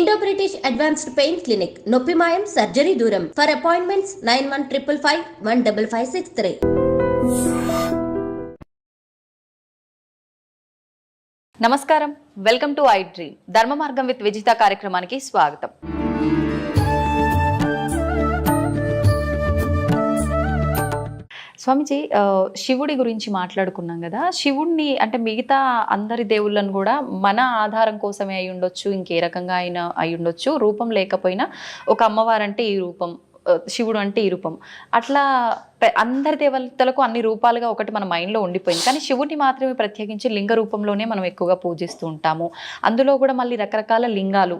Indo-British Advanced Pain Clinic, Noppimayam Surgery Duram. For appointments 9155515563. నమస్కారం, welcome to I dream. ధర్మ మార్గం with Vijitha కార్యక్రమానికి స్వాగతం. స్వామిజీ, శివుడి గురించి మాట్లాడుకున్నాం కదా. శివుడిని అంటే మిగతా అందరి దేవుళ్ళను కూడా మన ఆధారం కోసమే అయి ఉండొచ్చు, ఇంకే రకంగా అయినా అయి ఉండొచ్చు. రూపం లేకపోయినా ఒక అమ్మవారంటే ఈ రూపం, శివుడు అంటే ఈ రూపం, అట్లా అందరి దేవతలకు అన్ని రూపాలుగా ఒకటి మన మైండ్లో ఉండిపోయింది. కానీ శివుడిని మాత్రమే ప్రత్యేకించి లింగ రూపంలోనే మనం ఎక్కువగా పూజిస్తూ ఉంటాము. అందులో కూడా మళ్ళీ రకరకాల లింగాలు,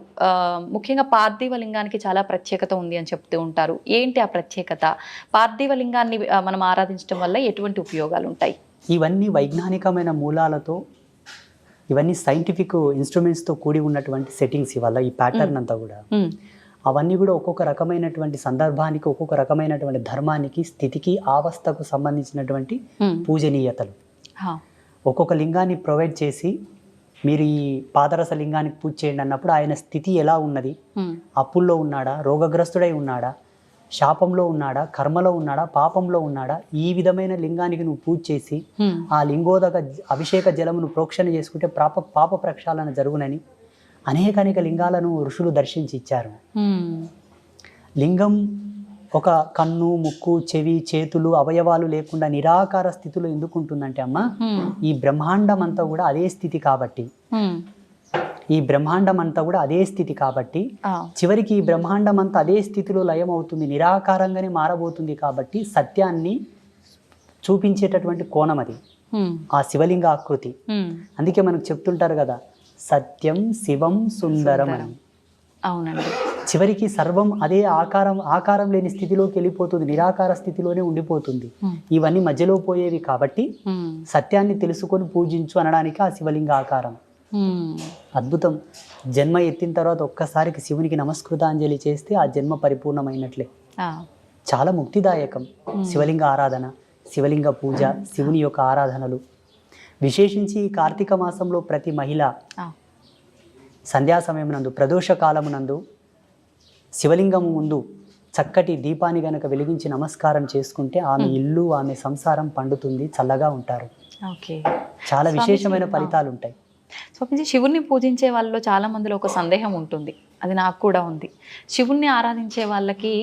ముఖ్యంగా పార్థివ లింగానికి చాలా ప్రత్యేకత ఉంది అని చెప్తూ ఉంటారు. ఏంటి ఆ ప్రత్యేకత? పార్థివ లింగాన్ని మనం ఆరాధించడం వల్ల ఎటువంటి ఉపయోగాలు ఉంటాయి? ఇవన్నీ వైజ్ఞానికమైన మూలాలతో, ఇవన్నీ సైంటిఫిక్ ఇన్స్ట్రుమెంట్స్తో కూడి ఉన్నటువంటి సెట్టింగ్స్. ఇవల్ల ఈ ప్యాటర్న్ అంతా కూడా అవన్నీ కూడా ఒక్కొక్క రకమైనటువంటి సందర్భానికి, ఒక్కొక్క రకమైనటువంటి ధర్మానికి, స్థితికి, అవస్థకు సంబంధించినటువంటి పూజనీయతలు. ఒక్కొక్క లింగాన్ని ప్రొవైడ్ చేసి మీరు ఈ పాదరస లింగానికి పూజ చేయండి అన్నప్పుడు ఆయన స్థితి ఎలా ఉన్నది, అప్పుల్లో ఉన్నాడా, రోగగ్రస్తుడై ఉన్నాడా, శాపంలో ఉన్నాడా, కర్మలో ఉన్నాడా, పాపంలో ఉన్నాడా, ఈ విధమైన లింగానికి నువ్వు పూజ చేసి ఆ లింగోదక అభిషేక జలమును ప్రోక్షణ చేసుకుంటే పాప ప్రక్షాళన జరుగునని అనేక లింగాలను ఋషులు దర్శించి ఇచ్చారు. లింగం ఒక కన్ను, ముక్కు, చెవి, చేతులు, అవయవాలు లేకుండా నిరాకార స్థితిలో ఎందుకు ఉంటుందంటే అమ్మ, ఈ బ్రహ్మాండం అంతా కూడా అదే స్థితి కాబట్టి, చివరికి ఈ బ్రహ్మాండం అంతా అదే స్థితిలో లయం అవుతుంది, నిరాకారంగానే మారబోతుంది. కాబట్టి సత్యాన్ని చూపించేటటువంటి కోణం అది ఆ శివలింగ ఆకృతి. అందుకే మనకు చెప్తుంటారు కదా, సత్యం శివం సుందరం అని. అవునండి. చివరికి సర్వం అదే ఆకారం లేని స్థితిలోకి వెళ్ళిపోతుంది, నిరాకార స్థితిలోనే ఉండిపోతుంది. ఇవన్నీ మధ్యలో పోయేవి కాబట్టి సత్యాన్ని తెలుసుకొని పూజించు అనడానికి ఆ శివలింగ ఆకారం. అద్భుతం. జన్మ ఎత్తిన తర్వాత ఒక్కసారికి శివునికి నమస్కృతాంజలి చేస్తే ఆ జన్మ పరిపూర్ణమైనట్లే. చాలా ముక్తిదాయకం శివలింగ ఆరాధన, శివలింగ పూజ, శివుని యొక్క ఆరాధనలు. విశేషించి ఈ కార్తీక మాసంలో ప్రతి మహిళ సంధ్యా సమయం నందు, ప్రదోష కాలమునందు శివలింగము ముందు చక్కటి దీపాన్ని గనక వెలిగించి నమస్కారం చేసుకుంటే ఆమె ఇల్లు, ఆమె సంసారం పండుతుంది, చల్లగా ఉంటారు. చాలా విశేషమైన ఫలితాలు ఉంటాయి. స్వామిజీ, శివుణ్ణి పూజించే వాళ్ళలో చాలా మందిలో ఒక సందేహం ఉంటుంది, అది నాకు కూడా ఉంది. శివుణ్ణి ఆరాధించే వాళ్ళకి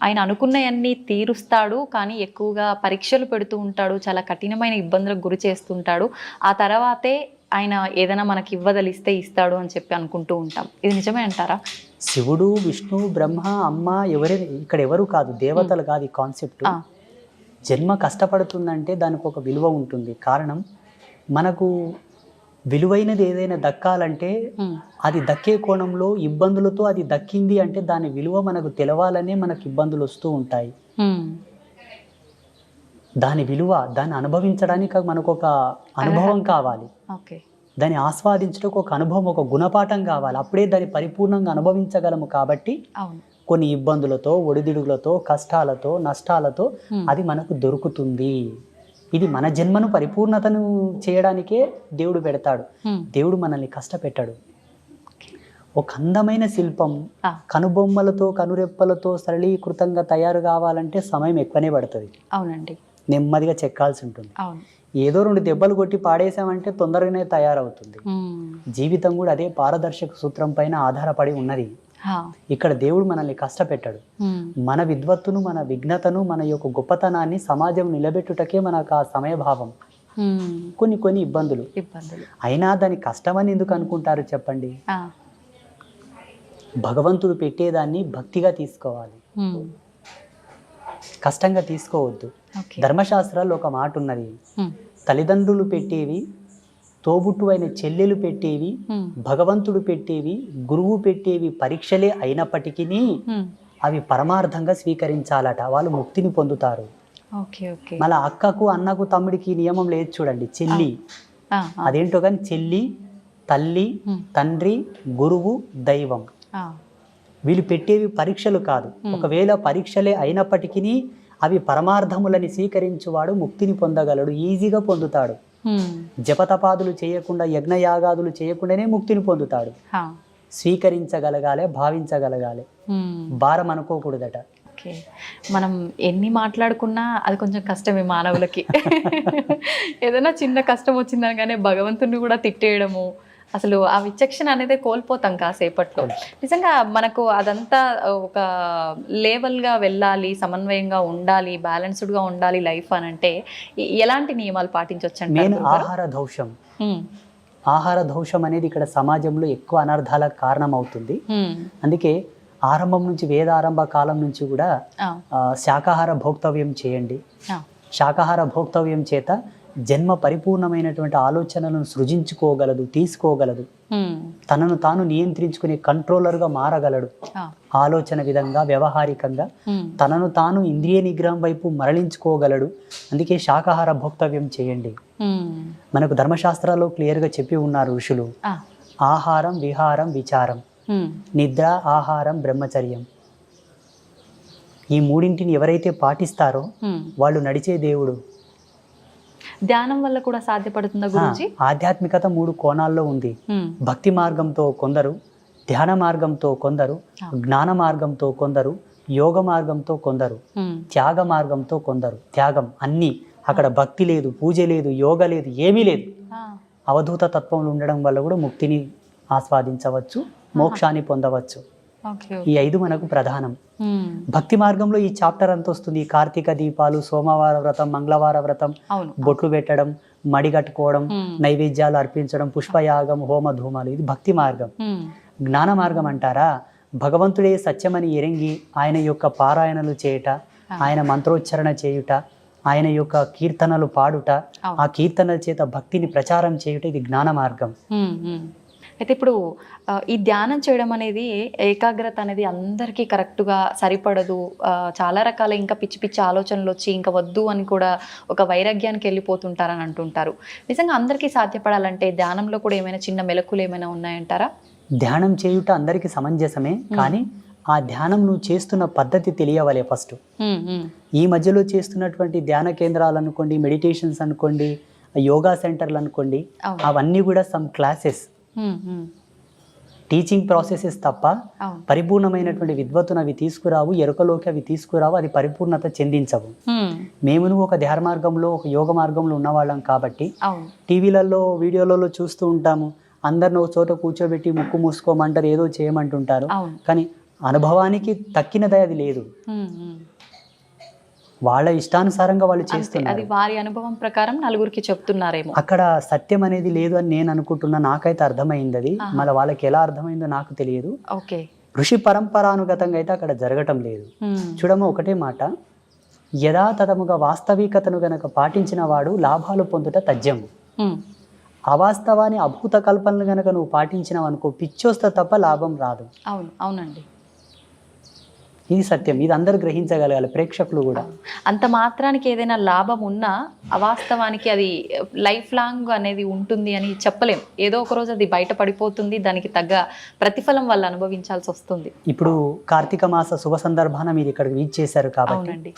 ఆయన అనుకున్నవన్నీ తీరుస్తాడు, కానీ ఎక్కువగా పరీక్షలు పెడుతూ ఉంటాడు, చాలా కఠినమైన ఇబ్బందులకు గురి చేస్తుంటాడు. ఆ తర్వాతే ఆయన ఏదైనా మనకి ఇవ్వదలిస్తే ఇస్తాడు అని చెప్పి అనుకుంటూ ఉంటాం. ఇది నిజమే అంటారా? శివుడు, విష్ణు, బ్రహ్మ, అమ్మ ఇక్కడ ఎవరు కాదు, దేవతలు కాదు. ఈ కాన్సెప్ట్ జన్మ కష్టపడుతుందంటే దానికి ఒక విలువ ఉంటుంది. కారణం, మనకు విలువైనది ఏదైనా దక్కాలంటే అది దక్కే కోణంలో ఇబ్బందులతో అది దక్కింది అంటే దాని విలువ మనకు తెలవాలనే మనకు ఇబ్బందులు వస్తూ ఉంటాయి. దాని విలువ, దాన్ని అనుభవించడానికి మనకు ఒక అనుభవం కావాలి, దాన్ని ఆస్వాదించడానికి ఒక అనుభవం, ఒక గుణపాఠం కావాలి. అప్పుడే దాన్ని పరిపూర్ణంగా అనుభవించగలము. కాబట్టి కొన్ని ఇబ్బందులతో, ఒడిదుడుగులతో, కష్టాలతో, నష్టాలతో అది మనకు దొరుకుతుంది. ఇది మన జన్మను పరిపూర్ణతను చేయడానికే దేవుడు పెడతాడు. దేవుడు మనల్ని కష్టపెట్టాడు. ఒక అందమైన శిల్పం కనుబొమ్మలతో, కనురెప్పలతో సరళీకృతంగా తయారు కావాలంటే సమయం ఎక్కువనే పడుతుంది. అవునండి. నెమ్మదిగా చెక్కాల్సి ఉంటుంది. ఏదో 2 దెబ్బలు కొట్టి పాడేసామంటే తొందరగానే తయారవుతుంది. జీవితం కూడా అదే పారదర్శక సూత్రం పైన ఆధారపడి ఉన్నది. ఇక్కడ దేవుడు మనల్ని కష్టపెట్టాడు. మన విద్వత్తును, మన విఘ్నతను, మన యొక్క గొప్పతనాన్ని సమాజం నిలబెట్టుటకే మనకు ఆ సమయభావం. కొన్ని ఇబ్బందులు అయినా దాని కష్టమని ఎందుకు అనుకుంటారు చెప్పండి? భగవంతుడు పెట్టేదాన్ని భక్తిగా తీసుకోవాలి, కష్టంగా తీసుకోవద్దు. ధర్మశాస్త్రాల్లో ఒక మాట ఉన్నది, తల్లిదండ్రులు పెట్టేవి, తోబుట్టు అయిన చెల్లెలు పెట్టేవి, భగవంతుడు పెట్టేవి, గురువు పెట్టేవి పరీక్షలే అయినప్పటికీ అవి పరమార్థంగా స్వీకరించాలట. వాళ్ళు ముక్తిని పొందుతారు. మళ్ళీ అక్కకు, అన్నకు, తమ్ముడికి నియమం లేదు చూడండి. చెల్లి అదేంటో కానీ చెల్లి, తల్లి, తండ్రి, గురువు, దైవం, వీళ్ళు పెట్టేవి పరీక్షలు కాదు. ఒకవేళ పరీక్షలే అయినప్పటికీ అవి పరమార్థములని స్వీకరించువాడు ముక్తిని పొందగలడు, ఈజీగా పొందుతాడు. జపతపాదులు చేయకుండా, యజ్ఞయాగాదులు చేయకుండానే ముక్తిని పొందుతాడు. స్వీకరించగలగాలి, భావించగలగాలి, భారం అనుకోకూడదట. ఓకే, మనం ఎన్ని మాట్లాడుకున్నా అది కొంచెం కష్టమే మానవులకి. ఏదైనా చిన్న కష్టం వచ్చిందనగానే భగవంతుని కూడా తిట్టేయడము, అసలు ఆ విచక్షణ అనేది కోల్పోతాం కాసేపట్లో. నిజంగా మనకు అదంతా ఒక లేవల్గా వెళ్ళాలి, సమన్వయంగా ఉండాలి, బ్యాలెన్స్డ్గా ఉండాలి లైఫ్ అని అంటే ఎలాంటి నియమాలు పాటించవచ్చు మెయిన్ అంటారు? ఆహార దోషం. ఆహార దోషం అనేది ఇక్కడ సమాజంలో ఎక్కువ అనర్థాలకు కారణం అవుతుంది. అందుకే ఆరంభం నుంచి, వేదారంభ కాలం నుంచి కూడా శాకాహార భోక్తవ్యం చేయండి. శాకాహార భోక్తవ్యం చేత జన్మ పరిపూర్ణమైనటువంటి ఆలోచనలను సృజించుకోగలదు, తీసుకోగలదు, తనను తాను నియంత్రించుకునే కంట్రోలర్గా మారగలడు. ఆలోచన విధంగా, వ్యవహారికంగా తనను తాను ఇంద్రియ నిగ్రహం వైపు మరలించుకోగలడు. అందుకే శాకాహార భోక్తవ్యం చేయండి. మనకు ధర్మశాస్త్రాల్లో క్లియర్గా చెప్పి ఉన్నారు ఋషులు, ఆహారం, విహారం, విచారం, నిద్ర, ఆహారం, బ్రహ్మచర్యం. ఈ మూడింటిని ఎవరైతే పాటిస్తారో వాళ్ళు నడిచే దేవుడు. ధ్యానం వల్ల కూడా సాధ్యపడుతుందా గురించి? ఆధ్యాత్మికత 3 కోణాల్లో ఉంది. భక్తి మార్గంతో కొందరు, ధ్యాన మార్గంతో కొందరు, జ్ఞాన మార్గంతో కొందరు, యోగ మార్గంతో కొందరు, త్యాగ మార్గంతో కొందరు. త్యాగం అన్నీ, అక్కడ భక్తి లేదు, పూజ లేదు, యోగ లేదు, ఏమీ లేదు. అవధూత తత్వంలో ఉండడం వల్ల కూడా ముక్తిని ఆస్వాదించవచ్చు, మోక్షాన్ని పొందవచ్చు. ఈ 5 మనకు ప్రధానం. భక్తి మార్గంలో ఈ చాప్టర్ అంత వస్తుంది. కార్తీక దీపాలు, సోమవార వ్రతం, మంగళవార వ్రతం, బొట్లు పెట్టడం, మడి కట్టుకోవడం, నైవేద్యాలు అర్పించడం, పుష్పయాగం, హోమ ధూమాలు, ఇది భక్తి మార్గం. జ్ఞాన మార్గం అంటారా, భగవంతుడే సత్యమని ఎరంగి ఆయన యొక్క పారాయణలు చేయుట, ఆయన మంత్రోచ్చరణ చేయుట, ఆయన యొక్క కీర్తనలు పాడుట, ఆ కీర్తనల చేత భక్తిని ప్రచారం చేయుట, ఇది జ్ఞాన మార్గం. అయితే ఇప్పుడు ఈ ధ్యానం చేయడం అనేది, ఏకాగ్రత అనేది అందరికీ కరెక్ట్గా సరిపడదు. చాలా రకాల ఇంకా పిచ్చి పిచ్చి ఆలోచనలు వచ్చి ఇంకా వద్దు అని కూడా ఒక వైరాగ్యానికి వెళ్ళిపోతుంటారని అంటుంటారు. నిజంగా అందరికీ సాధ్యపడాలంటే ధ్యానంలో కూడా ఏమైనా చిన్న మెలకులు ఏమైనా ఉన్నాయంటారా? ధ్యానం చేయుట అందరికీ సమంజసమే, కానీ ఆ ధ్యానం నువ్వు చేస్తున్న పద్ధతి తెలియవలే ఫస్ట్. ఈ మధ్యలో చేస్తున్నటువంటి ధ్యాన కేంద్రాలు అనుకోండి, మెడిటేషన్స్ అనుకోండి, యోగా సెంటర్లు అనుకోండి, అవన్నీ కూడా సమ్ క్లాసెస్, టీచింగ్ ప్రాసెసెస్ తప్ప పరిపూర్ణమైనటువంటి విద్వత్తును అవి తీసుకురావు, ఎరుకలోకి అవి తీసుకురావు, అది పరిపూర్ణత చెందించవు. మేము ఒక ధ్యాన మార్గంలో, ఒక యోగ మార్గంలో ఉన్నవాళ్ళం కాబట్టి టీవీలలో, వీడియోలలో చూస్తూ ఉంటాము. అందరిని ఒక చోట కూర్చోబెట్టి ముక్కు మూసుకోమంటారు, ఏదో చేయమంటుంటారు, కానీ అనుభవానికి తక్కినది అది లేదు. వాళ్ళ ఇష్టానుసారంగా వాళ్ళు చేస్తున్నారు. అది వారి అనుభవం ప్రకారం నలుగురికి చెప్తున్నారేమో. అక్కడ సత్యం అనేది లేదు అని నేను అనుకుంటున్నా. నాకైతే అర్థమైంది అది, మళ్ళీ వాళ్ళకి ఎలా అర్థమైందో నాకు తెలియదు. ఋషి పరంపరానుగతంగా అయితే అక్కడ జరగటం లేదు. చూడము, ఒకటే మాట, యథాతథముగా వాస్తవికతను గనక పాటించిన వాడు లాభాలు పొందుట తథ్యము. అవాస్తవాన్ని, అభూత కల్పనలు గనక నువ్వు పాటించినావు అనుకో, పిచ్చోస్త తప్ప లాభం రాదు. అవునండి, ఇది సత్యం. ఇది అందరు గ్రహించగలగాలి, ప్రేక్షకులు కూడా. అంత మాత్రానికి ఏదైనా లాభం ఉన్నా అవాస్తవానికి అది లైఫ్ లాంగ్ అనేది ఉంటుంది అని చెప్పలేం. ఏదో ఒక రోజు అది బయట పడిపోతుంది, దానికి తగ్గ ప్రతిఫలం వాళ్ళు అనుభవించాల్సి వస్తుంది. ఇప్పుడు కార్తీక మాస శుభ సందర్భాన మీరు ఇక్కడికి వీచ్ చేశారు కాబట్టి,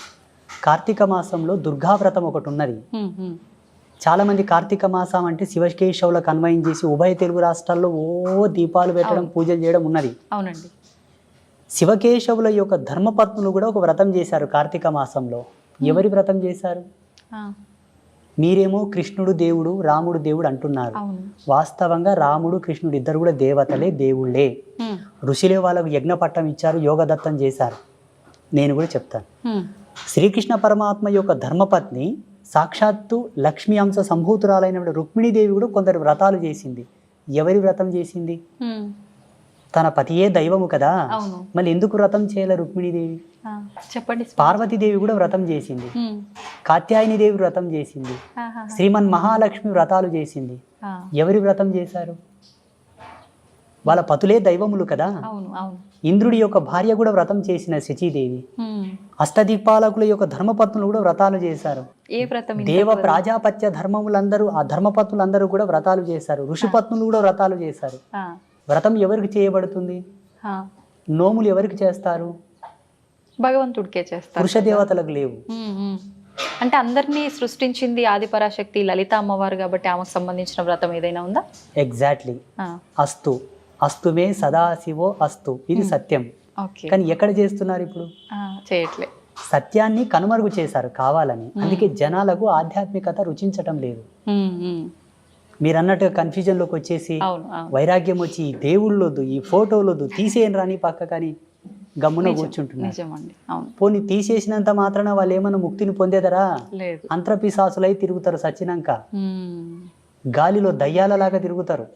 కార్తీక మాసంలో దుర్గావ్రతం ఒకటి ఉన్నది. చాలా మంది కార్తీక మాసం అంటే శివకేశవులకు అన్వయం చేసి ఉభయ తెలుగు రాష్ట్రాల్లో దీపాలు పెట్టడం, పూజలు చేయడం ఉన్నది. అవునండి. శివకేశవుల యొక్క ధర్మపత్నులు కూడా ఒక వ్రతం చేశారు కార్తీక మాసంలో. ఎవరి వ్రతం చేశారు? మీరేమో కృష్ణుడు దేవుడు, రాముడు దేవుడు అంటున్నారు. వాస్తవంగా రాముడు, కృష్ణుడు ఇద్దరు కూడా దేవతలే, దేవుళ్ళే. ఋషులే వాళ్ళకు యజ్ఞ పట్టం ఇచ్చారు, యోగదత్తం చేశారు. నేను కూడా చెప్తాను. శ్రీకృష్ణ పరమాత్మ యొక్క ధర్మపత్ని సాక్షాత్తు లక్ష్మీ అంశ సంభూతురాలైన రుక్మిణీదేవి కూడా కొందరు వ్రతాలు చేసింది. ఎవరి వ్రతం చేసింది? తన పతియే దైవము కదా, మళ్ళీ ఎందుకు వ్రతం చేయలే రుక్మిణీదేవి? చెప్పండి. పార్వతీదేవి కూడా వ్రతం చేసింది, కాత్యాయని దేవి వ్రతం చేసింది, శ్రీమన్ మహాలక్ష్మి వ్రతాలు చేసింది. ఎవరి వ్రతం చేశారు? వాళ్ళ పతులే దైవములు కదా. ఇంద్రుడి యొక్క భార్య కూడా వ్రతం చేసిన శచీదేవి. అష్టదిక్పాలకుల యొక్క ధర్మపత్నులు కూడా వ్రతాలు చేశారు. దేవ ప్రాజాపత్య ధర్మములందరూ, ఆ ధర్మపత్నులందరూ కూడా వ్రతాలు చేశారు. ఋషిపత్నులు కూడా వ్రతాలు చేశారు. వ్రతం ఎవరికి చేయబడుతుంది? నోములు ఎవరికి చేస్తారు? భగవంతుడికే చేస్తారు, పురుష దేవతలకు లేవు. అంటే అందరినీ సృష్టించింది ఆదిపరాశక్తి లలిత అమ్మవారు కాబట్టి ఆమెకు సంబంధించిన వ్రతం ఏదైనా ఉందా? ఎగ్జాక్ట్లీ. అస్తు అస్తుమే సదాశివో అస్తు, ఇది సత్యం. ఓకే. కానీ ఎక్కడ చేస్తున్నారు ఇప్పుడు? చేయట్లే. సత్యాన్ని కనుమరుగు చేశారు కావాలని. అందుకే జనాలకు ఆధ్యాత్మికత రుచించటం లేదు. మీరు అన్నట్టుగా కన్ఫ్యూజన్లోకి వచ్చేసి వైరాగ్యం వచ్చి ఈ దేవుళ్ళొద్దు, ఈ ఫోటోలొద్దు, తీసేయని రాని పక్క కానీ గమ్మున కూర్చుంటున్నారు. పోనీ తీసేసినంత మాత్రాన వాళ్ళు ఏమన్నా ముక్తిని పొందేదరా? అంత్రపిశాసులై తిరుగుతారు సచ్చినాక, గాలిలో దయ్యాలలాగా తిరుగుతారు.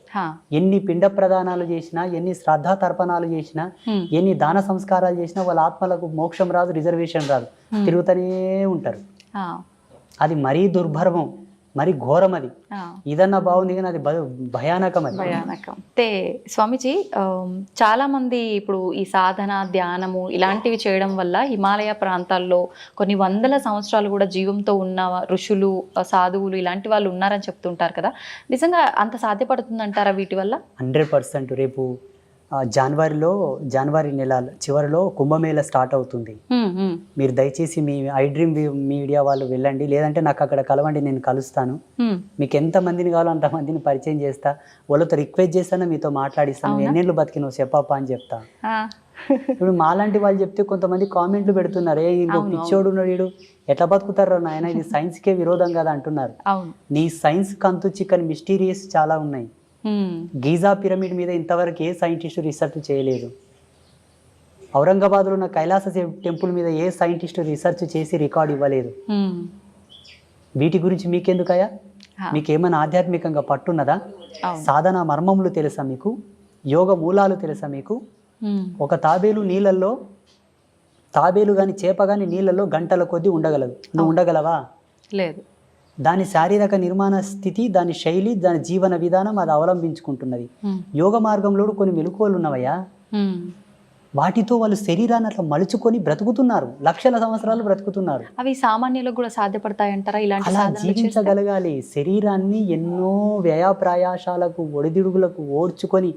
ఎన్ని పిండ ప్రదానాలు చేసినా, ఎన్ని శ్రద్ధా తర్పణాలు చేసినా, ఎన్ని దాన సంస్కారాలు చేసినా వాళ్ళ ఆత్మలకు మోక్షం రాదు, రిజర్వేషన్ రాదు, తిరుగుతూనే ఉంటారు. అది మరీ దుర్భర్మం, మరి ఘోరం. అది ఇదన్నా బాగుంది కానీ అది భయానకం. అది భయానకం. అయితే స్వామీజీ, చాలా మంది ఇప్పుడు ఈ సాధన, ధ్యానము ఇలాంటివి చేయడం వల్ల హిమాలయ ప్రాంతాల్లో కొన్ని వందల సంవత్సరాలు కూడా జీవంతో ఉన్న ఋషులు, సాధువులు ఇలాంటి వాళ్ళు ఉన్నారని చెప్తుంటారు కదా, నిజంగా అంత సాధ్యపడుతుందంటారా వీటి వల్ల? 100%. రేపు జనవరి నెల చివరిలో కుంభమేళ స్టార్ట్ అవుతుంది. మీరు దయచేసి మీ ఐ డ్రీమ్ మీడియా వాళ్ళు వెళ్ళండి, లేదంటే నాకు అక్కడ కలవండి, నేను కలుస్తాను. మీకు ఎంత మందిని కావాలో అంత మందిని పరిచయం చేస్తా, వాళ్ళతో రిక్వెస్ట్ చేస్తాను, మీతో మాట్లాడిస్తాను, ఎన్నేళ్ళు బతికినావు చెప్పప్ప అని చెప్తా. ఇప్పుడు మాలాంటి వాళ్ళు చెప్తే కొంతమంది కామెంట్లు పెడుతున్నారు, ఇంకో పిచ్చోడు ఉన్నాడు, వీడు ఎట్లా బతుకుతారో నాయన, ఇది సైన్స్కే విరోధం కదా అంటున్నారు. నీ సైన్స్ కంతు చిక్కని మిస్టీరియస్ చాలా ఉన్నాయి. గీజా పిరమిడ్ మీద ఇంతవరకు ఏ సైంటిస్టు రీసెర్చ్ చేయలేదు. ఔరంగాబాద్లో ఉన్న కైలాస టెంపుల్ మీద ఏ సైంటిస్టు రీసెర్చ్ చేసి రికార్డు ఇవ్వలేదు. వీటి గురించి మీకెందుకయ్యా? మీకేమైనా ఆధ్యాత్మికంగా పట్టున్నదా? సాధన మర్మములు తెలుసా మీకు? యోగ మూలాలు తెలుసా మీకు? ఒక తాబేలు కానీ చేప కానీ నీళ్ళల్లో గంటల కొద్దీ ఉండగలదు. నువ్వు ఉండగలవా? లేదు. దాని శారీరక నిర్మాణ స్థితి, దాని శైలి, దాని జీవన విధానం అది అవలంబించుకుంటున్నది. యోగ మార్గంలో కొన్ని మెలకువలు ఉన్నవయ్యా, వాటితో వాళ్ళు శరీరాన్ని అట్లా మలుచుకొని బ్రతుకుతున్నారు, లక్షల సంవత్సరాలు బ్రతుకుతున్నారు. అవి సామాన్యులకు కూడా సాధ్యపడతాయంటారా? అలా జీవించగలగాలి. శరీరాన్ని ఎన్నో వ్యయప్రయాసాలకు, ఒడిదుడుగులకు ఓడ్చుకొని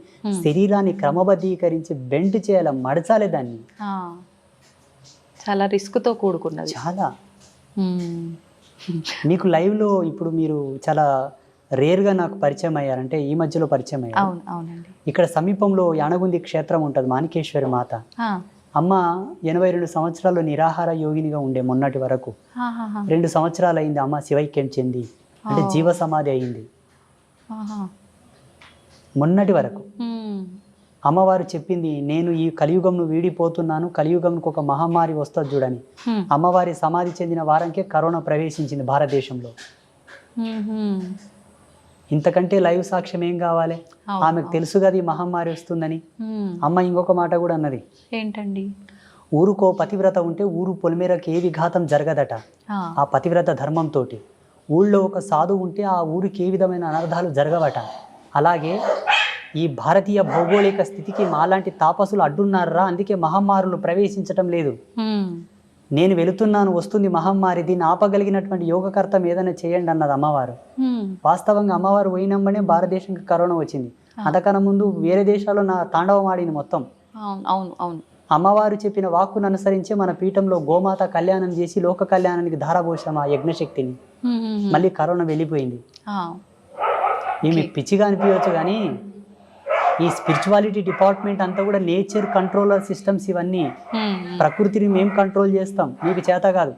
శరీరాన్ని క్రమబద్ధీకరించి బెండ్ చేయాలి, మడచాలి దాన్ని. చాలా రిస్క్తో కూడుకున్నది. చాలా. మీకు లైవ్లో ఇప్పుడు మీరు చాలా రేర్గా నాకు పరిచయం అయ్యారంటే ఈ మధ్యలో పరిచయం అయ్యారు. ఇక్కడ సమీపంలో యానగుంది క్షేత్రం ఉంటుంది, మాణికేశ్వరి మాత. అమ్మ 82 సంవత్సరాలు నిరాహార యోగినిగా ఉండే మొన్నటి వరకు. 2 సంవత్సరాలు అయింది అమ్మ శివైక్యం చెంది, అంటే జీవ సమాధి అయింది. మొన్నటి వరకు అమ్మవారు చెప్పింది, నేను ఈ కలియుగంను వీడిపోతున్నాను, కలియుగంకు ఒక మహమ్మారి వస్తుంది చూడని. అమ్మవారి సమాధి చెందిన వారంకే కరోనా ప్రవేశించింది భారతదేశంలో. ఇంతకంటే లైవ్ సాక్ష్యం ఏం కావాలి? ఆమెకు తెలుసు కదా ఈ మహమ్మారి వస్తుందని. అమ్మ ఇంకొక మాట కూడా అన్నది, ఏంటండి? ఊరుకో పతివ్రత ఉంటే ఊరు పొలిమేరకు ఏ విఘాతం జరగదట. ఆ పతివ్రత ధర్మంతో ఊళ్ళో ఒక సాధువు ఉంటే ఆ ఊరికి ఏ విధమైన అనర్థాలు జరగవట. అలాగే ఈ భారతీయ భౌగోళిక స్థితికి మాలాంటి తాపసులు అడ్డున్నారా, అందుకే మహమ్మారులు ప్రవేశించటం లేదు. నేను వెళుతున్నాను, వస్తుంది మహమ్మారి, దీన్ని ఆపగలిగినటువంటి యోగకర్తం ఏదైనా చేయండి అన్నది అమ్మవారు. వాస్తవంగా అమ్మవారు పోయినమ్మనే భారతదేశానికి కరోనా వచ్చింది. అంతకన్నా ముందు వేరే దేశాల్లో నా తాండవం ఆడింది మొత్తం. అమ్మవారు చెప్పిన వాక్కును అనుసరించే మన పీఠంలో గోమాత కళ్యాణం చేసి లోక కళ్యాణానికి ధారపోసాం ఆ యజ్ఞశక్తిని. మళ్ళీ కరోనా వెళ్ళిపోయింది. ఈమె పిచ్చిగా అనిపించవచ్చు కానీ ఈ స్పిరిచువాలిటీ డిపార్ట్మెంట్ అంతా కూడా నేచర్ కంట్రోలర్ సిస్టమ్స్. ఇవన్నీ ప్రకృతిని మేము కంట్రోల్ చేస్తాం, మీకు చేత కాదు.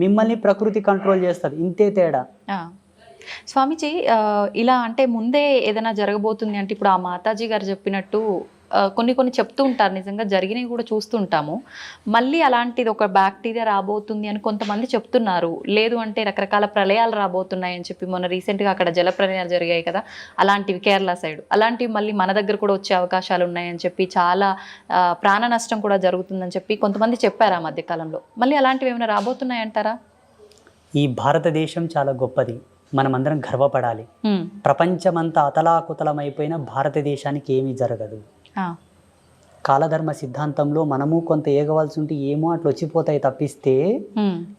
మిమ్మల్ని ప్రకృతి కంట్రోల్ చేస్తుంది, ఇంతే తేడా. స్వామీజీ, ఇలా అంటే ముందే ఏదైనా జరగబోతుంది అంటే, ఇప్పుడు ఆ మాతాజీ గారు చెప్పినట్టు కొన్ని చెప్తూ ఉంటారు, నిజంగా జరిగినవి కూడా చూస్తుంటాము. మళ్ళీ అలాంటిది ఒక బ్యాక్టీరియా రాబోతుంది అని కొంతమంది చెప్తున్నారు. లేదు అంటే రకరకాల ప్రళయాలు రాబోతున్నాయి అని చెప్పి, మొన్న రీసెంట్గా అక్కడ జల ప్రళయాలు జరిగాయి కదా, అలాంటివి కేరళ సైడ్, అలాంటివి మళ్ళీ మన దగ్గర కూడా వచ్చే అవకాశాలు ఉన్నాయని చెప్పి, చాలా ప్రాణ నష్టం కూడా జరుగుతుందని చెప్పి కొంతమంది చెప్పారు ఆ మధ్యకాలంలో. మళ్ళీ అలాంటివి ఏమైనా రాబోతున్నాయంటారా? ఈ భారతదేశం చాలా గొప్పది, మనమందరం గర్వపడాలి. ప్రపంచమంతా అతలాకుతలమైపోయిన భారతదేశానికి ఏమీ జరగదు. కాలధర్మ సిద్ధాంతంలో మనము కొంత ఏగవలసి ఉంటే ఏమో అట్లా వచ్చిపోతాయి తప్పిస్తే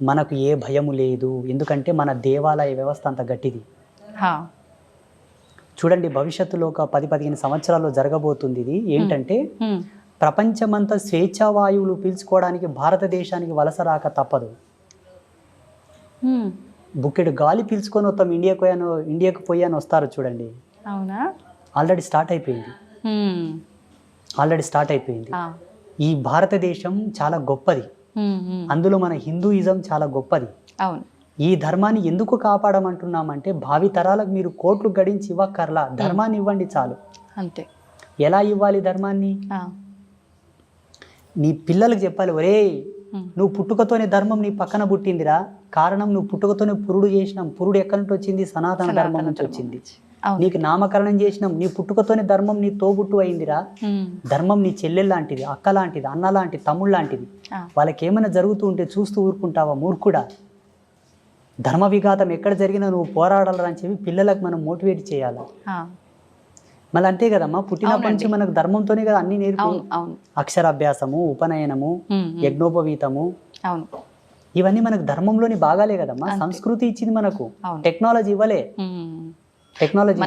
మనకు ఏ భయము లేదు. ఎందుకంటే మన దేవాలయ వ్యవస్థ అంత గట్టిది. చూడండి, భవిష్యత్తులో ఒక 10-15 సంవత్సరాల్లో జరగబోతుంది. ఇది ఏంటంటే, ప్రపంచమంతా స్వేచ్ఛావాయువులు పీల్చుకోవడానికి భారతదేశానికి వలస రాక తప్పదు. బుక్కెడు గాలి పీల్చుకొని వస్తాం ఇండియాకు పోయాను వస్తారు చూడండి. అవునా? ఆల్రెడీ స్టార్ట్ అయిపోయింది. ఆల్రెడీ స్టార్ట్ అయిపోయింది. ఆ. ఈ భారతదేశం చాలా గొప్పది, అందులో మన హిందూయిజం చాలా గొప్పది. అవును. ఈ ధర్మాన్ని ఎందుకు కాపాడమంటున్నామంటే భావి తరాలకు మీరు కోట్లు గడించి ఇవ్వక్కర్లా, ధర్మాన్ని ఇవ్వండి చాలు. అంతే. ఎలా ఇవ్వాలి ధర్మాన్ని? ఆ. నీ పిల్లలకు చెప్పాలి, ఒరే నువ్వు పుట్టుకతోనే ధర్మం నీ పక్కన పుట్టిందిరా, కారణం నువ్వు పుట్టుకతోనే పురుడు చేసినాం. పురుడు ఎక్కడి నుంచి వచ్చింది? సనాతన ధర్మం నుంచి వచ్చింది. నీకు నామకరణం చేసినాం, నీ పుట్టుకతోనే ధర్మం నీ తోబుట్టు అయిందిరా. ధర్మం నీ చెల్లెలు లాంటిది, అక్క లాంటిది, అన్న లాంటిది, తమ్ముడు లాంటిది. వాళ్ళకి ఏమైనా జరుగుతూ ఉంటే చూస్తూ ఊరుకుంటావా? మూర్ఖుడా. ధర్మ విఘాతం ఎక్కడ జరిగినా నువ్వు పోరాడాలని అని చెప్పి పిల్లలకు మనం మోటివేట్ చేయాలి. మళ్ళీ అంతే కదమ్మా, పుట్టినప్పటి నుంచి మనకు ధర్మంతోనే కదా అన్ని నేర్పి, అక్షరాభ్యాసము, ఉపనయనము, యజ్ఞోపవీతము, ఇవన్నీ మనకు ధర్మంలోని భాగాలే కదమ్మా. సంస్కృతి ఇచ్చింది మనకు, టెక్నాలజీ ఇవ్వలే. టెక్నాలజీ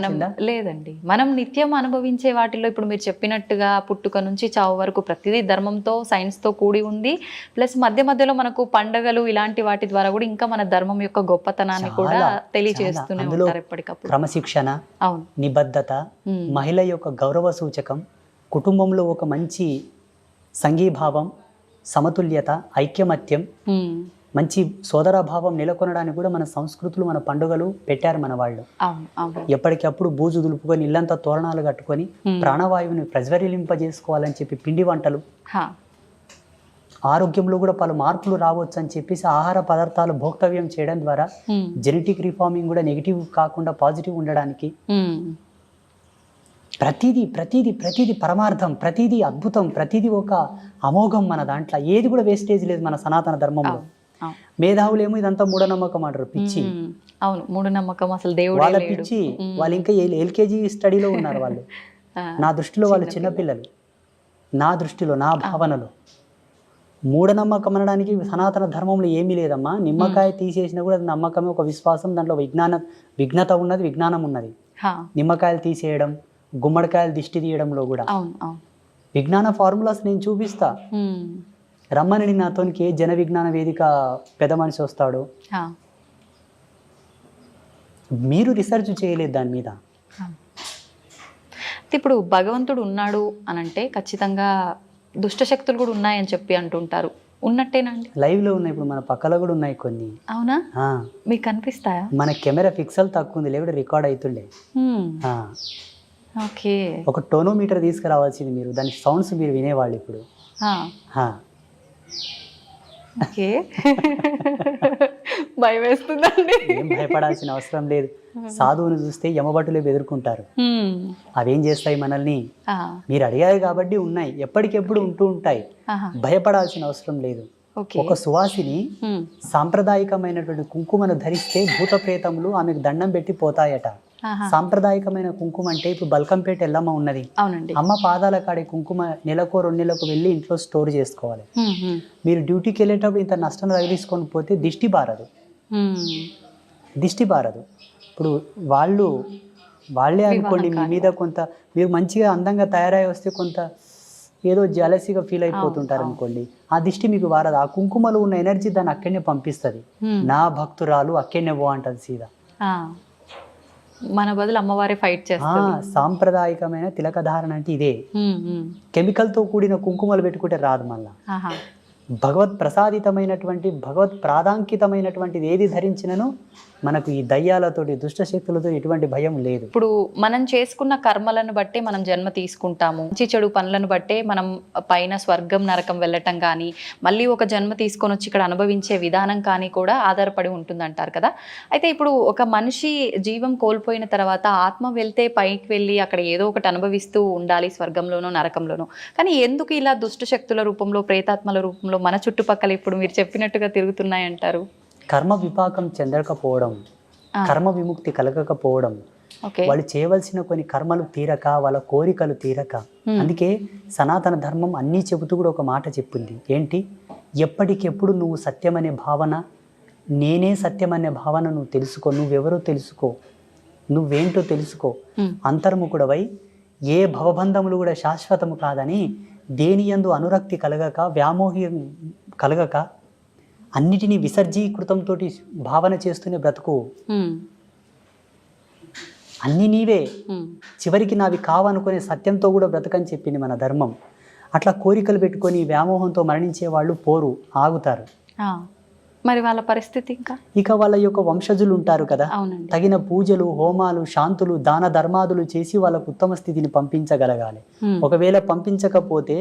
లేదండి. మనం నిత్యం అనుభవించే వాటిలో ఇప్పుడు మీరు చెప్పినట్టుగా పుట్టుక నుంచి చావు వరకు ప్రతిదీ ధర్మంతో, సైన్స్తో కూడి ఉంది. ప్లస్ మధ్య మధ్యలో మనకు పండుగలు ఇలాంటి వాటి ద్వారా కూడా ఇంకా మన ధర్మం యొక్క గొప్పతనాన్ని కూడా తెలియజేస్తూనే ఉంటారు ఎప్పటికప్పుడు. క్రమశిక్షణ, నిబద్ధత, మహిళ యొక్క గౌరవ సూచకం, కుటుంబంలో ఒక మంచి సంఘీభావం, సమతుల్యత, ఐక్యమత్యం, మంచి సోదరభావం నెలకొనడానికి కూడా మన సంస్కృతులు, మన పండుగలు పెట్టారు మన వాళ్ళు. ఎప్పటికప్పుడు బూజు దులుపుకొని ఇల్లంతా తోరణాలు కట్టుకొని ప్రాణవాయువుని ప్రజ్వరిలింపజేసుకోవాలని చెప్పి పిండి వంటలు, ఆరోగ్యంలో కూడా పలు మార్పులు రావచ్చు అని చెప్పేసి ఆహార పదార్థాలు భోక్తవ్యం చేయడం ద్వారా జెనెటిక్ రిఫార్మింగ్ కూడా నెగిటివ్ కాకుండా పాజిటివ్ ఉండడానికి ప్రతిదీ ప్రతిదీ ప్రతిదీ పరమార్థం, ప్రతిదీ అద్భుతం, ప్రతిదీ ఒక అమోఘం మన దాంట్లో. ఏది కూడా వేస్టేజ్ లేదు మన సనాతన ధర్మంలో. మేధావులు ఏమో ఇదంతా మూఢనమ్మకం అంటారు, పిచ్చి. అవును, మూఢనమ్మకం, అసలు దేవుడు వాళ్ళ పిచ్చి. వాళ్ళు ఇంకా ఎల్కేజీ స్టడీలో ఉన్నారు వాళ్ళు. నా దృష్టిలో వాళ్ళు చిన్నపిల్లలు, నా దృష్టిలో, నా భావనలో. మూఢనమ్మకం అనడానికి సనాతన ధర్మంలో ఏమీ లేదమ్మా. నిమ్మకాయ తీసేసినా కూడా నమ్మకమే, ఒక విశ్వాసం. దాంట్లో విఘ్నత ఉన్నది, విజ్ఞానం ఉన్నది. నిమ్మకాయలు తీసేయడం, గుమ్మడికాయలు దిష్టి తీయడంలో కూడా విజ్ఞాన ఫార్ములాస్ నేను చూపిస్తా. రమ్మని నాతోనికి జన విజ్ఞాన వేదిక పెద్ద మనిషి వస్తాడు, మీరు రీసెర్చ్ చేయలేదు దాని మీద. ఇప్పుడు భగవంతుడు ఉన్నాడు అని అంటే ఖచ్చితంగా దుష్టశక్తులు కూడా ఉన్నాయని చెప్పి అంటుంటారు. ఉన్నట్టేనండి? లైవ్ లో ఉన్నాయి, ఇప్పుడు మన పక్కలో కూడా ఉన్నాయి కొన్ని. అవునా? మీకు కనిపిస్తాయా? మన కెమెరా పిక్సెల్ తక్కువ ఉంది, లేకపోతే రికార్డ్ అవుతుండే. ఓకే. ఒక టోనోమీటర్ తీసుకురావాల్సింది మీరు, దాని సౌండ్స్ మీరు వినేవాళ్ళు ఇప్పుడు. ఓకే. భయం వేస్తుందండి. ఏం భయపడాల్సిన అవసరం లేదు. సాధువుని చూస్తే యమభటులే బెదురుకుంటారు. అవేం చేస్తాయి మనల్ని? మీరు అడిగారు కాబట్టి ఉన్నాయి, ఎప్పటికెప్పుడు ఉంటూ ఉంటాయి. భయపడాల్సిన అవసరం లేదు. ఒక సువాసిని సాంప్రదాయకమైనటువంటి కుంకుమను ధరిస్తే భూత ప్రేతములు ఆమెకు దండం పెట్టి పోతాయట. సాంప్రదాయకమైన కుంకుమ అంటే ఇప్పుడు బల్కంపేట ఎల్లమ్మ ఉన్నది, అమ్మ పాదాల కాడే కుంకుమ నెలకో 2 నెలలకు వెళ్ళి ఇంట్లో స్టోర్ చేసుకోవాలి. మీరు డ్యూటీకి వెళ్ళేటప్పుడు ఇంత నష్టం తగిలించుకొని పోతే దిష్టి బారదు. ఇప్పుడు వాళ్ళే అనుకోండి మీ మీద కొంత, మీరు మంచిగా అందంగా తయారై వస్తే కొంత ఏదో జలసీగా ఫీల్ అయిపోతుంటారు అనుకోండి, ఆ దిష్టి మీకు వారదు. ఆ కుంకుమలో ఉన్న ఎనర్జీ దాన్ని అక్కడనే పంపిస్తుంది. నా భక్తురాలు అక్కడనే పో అంటది సీదా. మన బదులు అమ్మవారే ఫైట్ చేస్తారు. సాంప్రదాయకమైన తిలక ధారణ అంటే ఇదే. కెమికల్ తో కూడిన కుంకుమలు పెట్టుకుంటే రాదు. మళ్ళా భగవత్ ప్రసాదితమైనటువంటి, భగవత్ ప్రాధాంకితమైనటువంటిది ఏది ధరించినను మనకు ఈ దయ్యాలతోటి, దుష్ట శక్తులతో ఎటువంటి భయం లేదు. ఇప్పుడు మనం చేసుకున్న కర్మలను బట్టే మనం జన్మ తీసుకుంటాము. మంచి చెడు పనులను బట్టే మనం పైన స్వర్గం నరకం వెళ్ళటం కానీ, మళ్ళీ ఒక జన్మ తీసుకొని వచ్చి ఇక్కడ అనుభవించే విధానం కానీ కూడా ఆధారపడి ఉంటుందంటారు కదా. అయితే ఇప్పుడు ఒక మనిషి జీవం కోల్పోయిన తర్వాత ఆత్మ వెళ్తే పైకి వెళ్ళి అక్కడ ఏదో ఒకటి అనుభవిస్తూ ఉండాలి, స్వర్గంలోనో నరకంలోనో. కానీ ఎందుకు ఇలా దుష్ట శక్తుల రూపంలో, ప్రేతాత్మల రూపంలో మన చుట్టుపక్కల ఇప్పుడు మీరు చెప్పినట్టుగా తిరుగుతున్నాయంటారు? కర్మ విపాకం చెందకపోవడం, కర్మ విముక్తి కలగకపోవడం, వాళ్ళు చేయవలసిన కొన్ని కర్మలు తీరక, వాళ్ళ కోరికలు తీరక. అందుకే సనాతన ధర్మం అన్నీ చెబుతూ కూడా ఒక మాట చెప్పింది. ఏంటి? ఎప్పటికెప్పుడు నువ్వు సత్యం అనే భావన, నేనే సత్యం అనే భావన నువ్వు తెలుసుకో. నువ్వెవరో తెలుసుకో, నువ్వేంటో తెలుసుకో. అంతర్ముఖుడవై ఏ భవబంధములు కూడా శాశ్వతము కాదని, దేని యందు అనురక్తి కలగక, వ్యామోహం కలగక, అన్నిటినీ విసర్జీకృతంతో భావన చేస్తూనే బ్రతుకు. అన్నీ నీవే, ఉమ్, చివరికి నావి కావనుకునే సత్యంతో కూడా బ్రతకని చెప్పింది మన ధర్మం. అట్లా కోరికలు పెట్టుకొని వ్యామోహంతో మరణించే వాళ్ళు పోరు, ఆగుతారు. ఆ. మరి వాళ్ళ పరిస్థితి ఇంకా? ఇక వాళ్ళ యొక్క వంశజులు ఉంటారు కదా, అవునండి. తగిన పూజలు, హోమాలు, శాంతులు, దాన ధర్మాదులు చేసి వాళ్ళకు ఉత్తమ స్థితిని పంపించగలగాలి. ఉమ్, ఒకవేళ పంపించకపోతే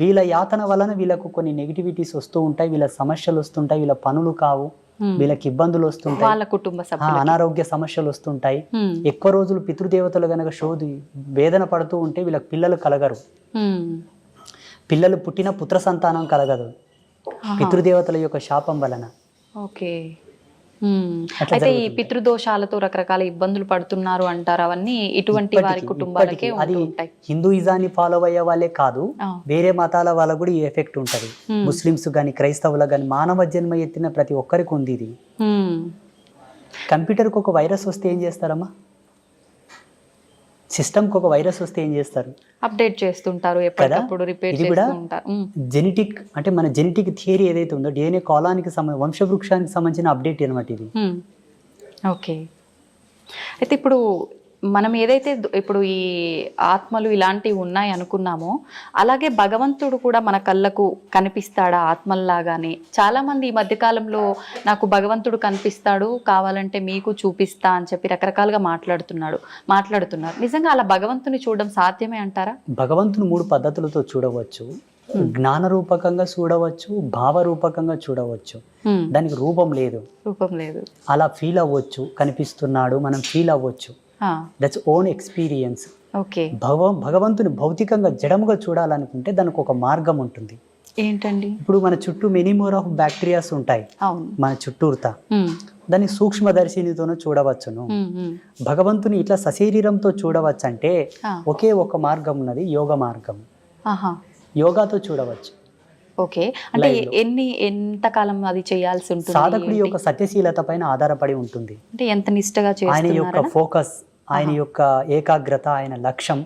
వీళ్ళ యాతన వలన వీళ్ళకు కొన్ని నెగిటివిటీస్ వస్తూ ఉంటాయి, వీళ్ళ సమస్యలు వస్తుంటాయి, వీళ్ళ పనులు కావు, ఉమ్. వీళ్ళకి ఇబ్బందులు వస్తుంటాయి, వాళ్ళ కుటుంబ సభ్యులు. అనారోగ్య సమస్యలు వస్తుంటాయి. ఎక్కువ రోజులు పితృదేవతలు గనక శోధి వేదన పడుతూ ఉంటే వీళ్ళకి పిల్లలు కలగరు, పిల్లలు పుట్టిన పుత్ర సంతానం కలగదు, పితృదేవతల యొక్క శాపం వలన. ఓకే. అట్లా అయితే ఈ జరుగుతుంది. పితృదోషాలతో రకరకాల ఇబ్బందులు పడుతున్నారు అంటారు. అవన్నీ ఇటువంటి వారి కుటుంబాలకే అది ఉంటూ ఉంటాయి. హిందూయిజాన్ని ఫాలో అయ్యే వాళ్ళే కాదు, ఆ. వేరే మతాల వాళ్ళకు కూడా ఈ ఎఫెక్ట్ ఉంటది. ముస్లిమ్స్ కానీ క్రైస్తవులకు కానీ మానవ జన్మ ఎత్తిన ప్రతి ఒక్కరికి ఉంది ఇది. కంప్యూటర్కి ఒక వైరస్ వస్తే ఏం చేస్తారమ్మా? సిస్టమ్కి ఒక వైరస్ వస్తే ఏం చేస్తారు? అప్డేట్ చేస్తుంటారు, ఎప్పటికప్పుడు రిపేర్ ఇది కూడా చేస్తూ ఉంటారు. జెనెటిక్, అంటే మన జెనెటిక్ థియరీ ఏదైతే ఉందో డిఎన్ఏ కాలానికి వంశవృక్షానికి సంబంధించిన అప్డేట్ అనమాట ఇది. ఓకే. అయితే ఇప్పుడు మనం ఏదైతే ఇప్పుడు ఈ ఆత్మలు ఇలాంటివి ఉన్నాయి అనుకున్నామో, అలాగే భగవంతుడు కూడా మన కళ్ళకు కనిపిస్తాడా ఆత్మల్లాగానే? చాలామంది ఈ మధ్యకాలంలో నాకు భగవంతుడు కనిపిస్తాడు, కావాలంటే మీకు చూపిస్తా అని చెప్పి రకరకాలుగా మాట్లాడుతున్నారు. నిజంగా అలా భగవంతుని చూడడం సాధ్యమే అంటారా? భగవంతుని 3 పద్ధతులతో చూడవచ్చు. జ్ఞాన రూపకంగా చూడవచ్చు, భావరూపకంగా చూడవచ్చు. దానికి రూపం లేదు. అలా ఫీల్ అవ్వచ్చు, కనిపిస్తున్నాడు, మనం ఫీల్ అవ్వచ్చు. That's own experience. ఓకే. భగవంతుని భౌతికంగా జడముగా చూడాలనుకుంటే దానికి ఒక మార్గం ఉంటుంది. ఏంటండి? ఇప్పుడు మన చుట్టూ మెనీ మోర్ ఆఫ్ బ్యాక్టీరియాస్ ఉంటాయి మన చుట్టూర్తా, దాన్ని సూక్ష్మదర్శినితోనూ చూడవచ్చును. భగవంతుని ఇట్లా సశరీరంతో చూడవచ్చు అంటే ఒకే ఒక మార్గం ఉన్నది, యోగ మార్గం. యోగాతో చూడవచ్చు. ఓకే. అంటే ఎంతకాలం అది చేయాల్సి ఉంటుంది? సాధకుడి యొక్క సత్యశీలత పైన ఆధారపడి ఉంటుంది. అంటే ఎంత నిష్టగా ఆయన యొక్క ఫోకస్, ఆయన యొక్క ఏకాగ్రత, ఆయన లక్ష్యం,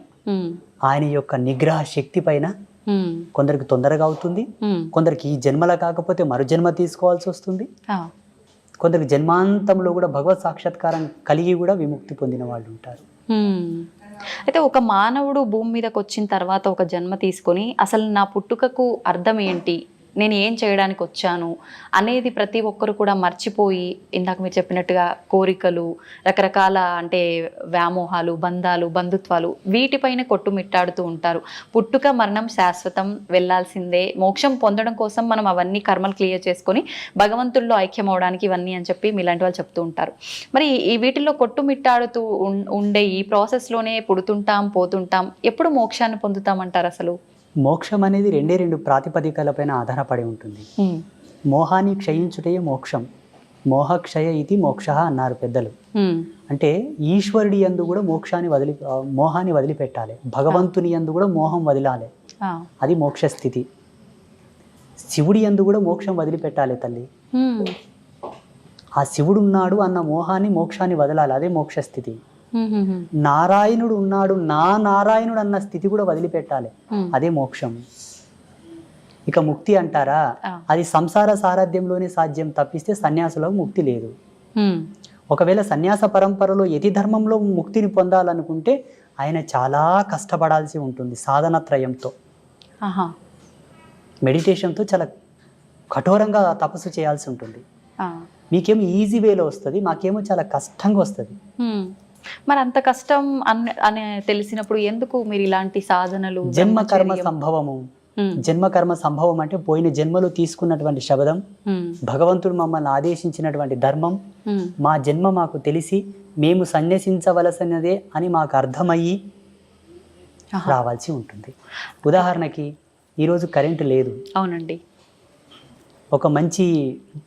ఆయన యొక్క నిగ్రహ శక్తి పైన కొందరికి తొందరగా అవుతుంది, కొందరికి ఈ జన్మల కాకపోతే మరు జన్మ తీసుకోవాల్సి వస్తుంది, కొందరికి జన్మాంతంలో కూడా భగవత్ సాక్షాత్కారం కలిగి కూడా విముక్తి పొందిన వాళ్ళు ఉంటారు. అయితే ఒక మానవుడు భూమి మీదకి వచ్చిన తర్వాత ఒక జన్మ తీసుకొని అసలు నా పుట్టుకకు అర్థం ఏంటి, నేను ఏం చేయడానికి వచ్చాను అనేది ప్రతి ఒక్కరు కూడా మర్చిపోయి, ఇందాక మీరు చెప్పినట్టుగా కోరికలు, రకరకాల అంటే వ్యామోహాలు, బంధాలు, బంధుత్వాలు, వీటిపైన కొట్టుమిట్టాడుతూ ఉంటారు. పుట్టుక మరణం శాశ్వతం, వెళ్ళాల్సిందే, మోక్షం పొందడం కోసం మనం అవన్నీ కర్మలు క్లియర్ చేసుకొని భగవంతుల్లో ఐక్యం అవడానికి ఇవన్నీ అని చెప్పి మీలాంటి వాళ్ళు చెప్తూ ఉంటారు. మరి ఈ వీటిల్లో కొట్టుమిట్టాడుతూ ఉండే ఈ ప్రాసెస్లోనే పుడుతుంటాం, పోతుంటాం, ఎప్పుడు మోక్షాన్ని పొందుతామంటారు? అసలు మోక్షం అనేది 2 ప్రాతిపదికలపైన ఆధారపడి ఉంటుంది. మోహాన్ని క్షయించుటే మోక్షం, మోహక్షయ ఇది మోక్ష అన్నారు పెద్దలు. అంటే ఈశ్వరుడి యందు కూడా మోహాన్ని వదిలిపెట్టాలి, భగవంతుని యందు కూడా మోహం వదిలాలి, అది మోక్ష స్థితి. శివుడి యందు కూడా మోక్షం వదిలిపెట్టాలి తల్లి. ఆ శివుడు ఉన్నాడు అన్న మోహాన్ని, మోక్షాన్ని వదలాలి, అదే మోక్ష స్థితి. నారాయణుడు ఉన్నాడు, నా నారాయణుడు అన్న స్థితి కూడా వదిలిపెట్టాలి, అదే మోక్షం. ఇక ముక్తి అంటారా, అది సంసార సారథ్యంలోనే సాధ్యం తప్పిస్తే సన్యాసులకు ముక్తి లేదు. ఒకవేళ సన్యాస పరంపరలో యతి ధర్మంలో ముక్తిని పొందాలనుకుంటే ఆయన చాలా కష్టపడాల్సి ఉంటుంది, సాధనత్రయంతో, మెడిటేషన్తో చాలా కఠోరంగా తపస్సు చేయాల్సి ఉంటుంది. మీకేమో ఈజీ వేలో వస్తుంది, మాకేమో చాలా కష్టంగా వస్తుంది. మరి అంత కష్టం అని తెలిసినప్పుడు ఎందుకు మీరు ఇలాంటి సాధనలు? జన్మకర్మ సంభవము. జన్మకర్మ సంభవం అంటే పోయిన జన్మలో తీసుకున్నటువంటి శబదం, భగవంతుడు మమ్మల్ని ఆదేశించినటువంటి ధర్మం, మా జన్మ మాకు తెలిసి మేము సన్యసించవలసినదే అని మాకు అర్థమయ్యి రావాల్సి ఉంటుంది. ఉదాహరణకి ఈరోజు కరెంటు లేదు. అవునండి. ఒక మంచి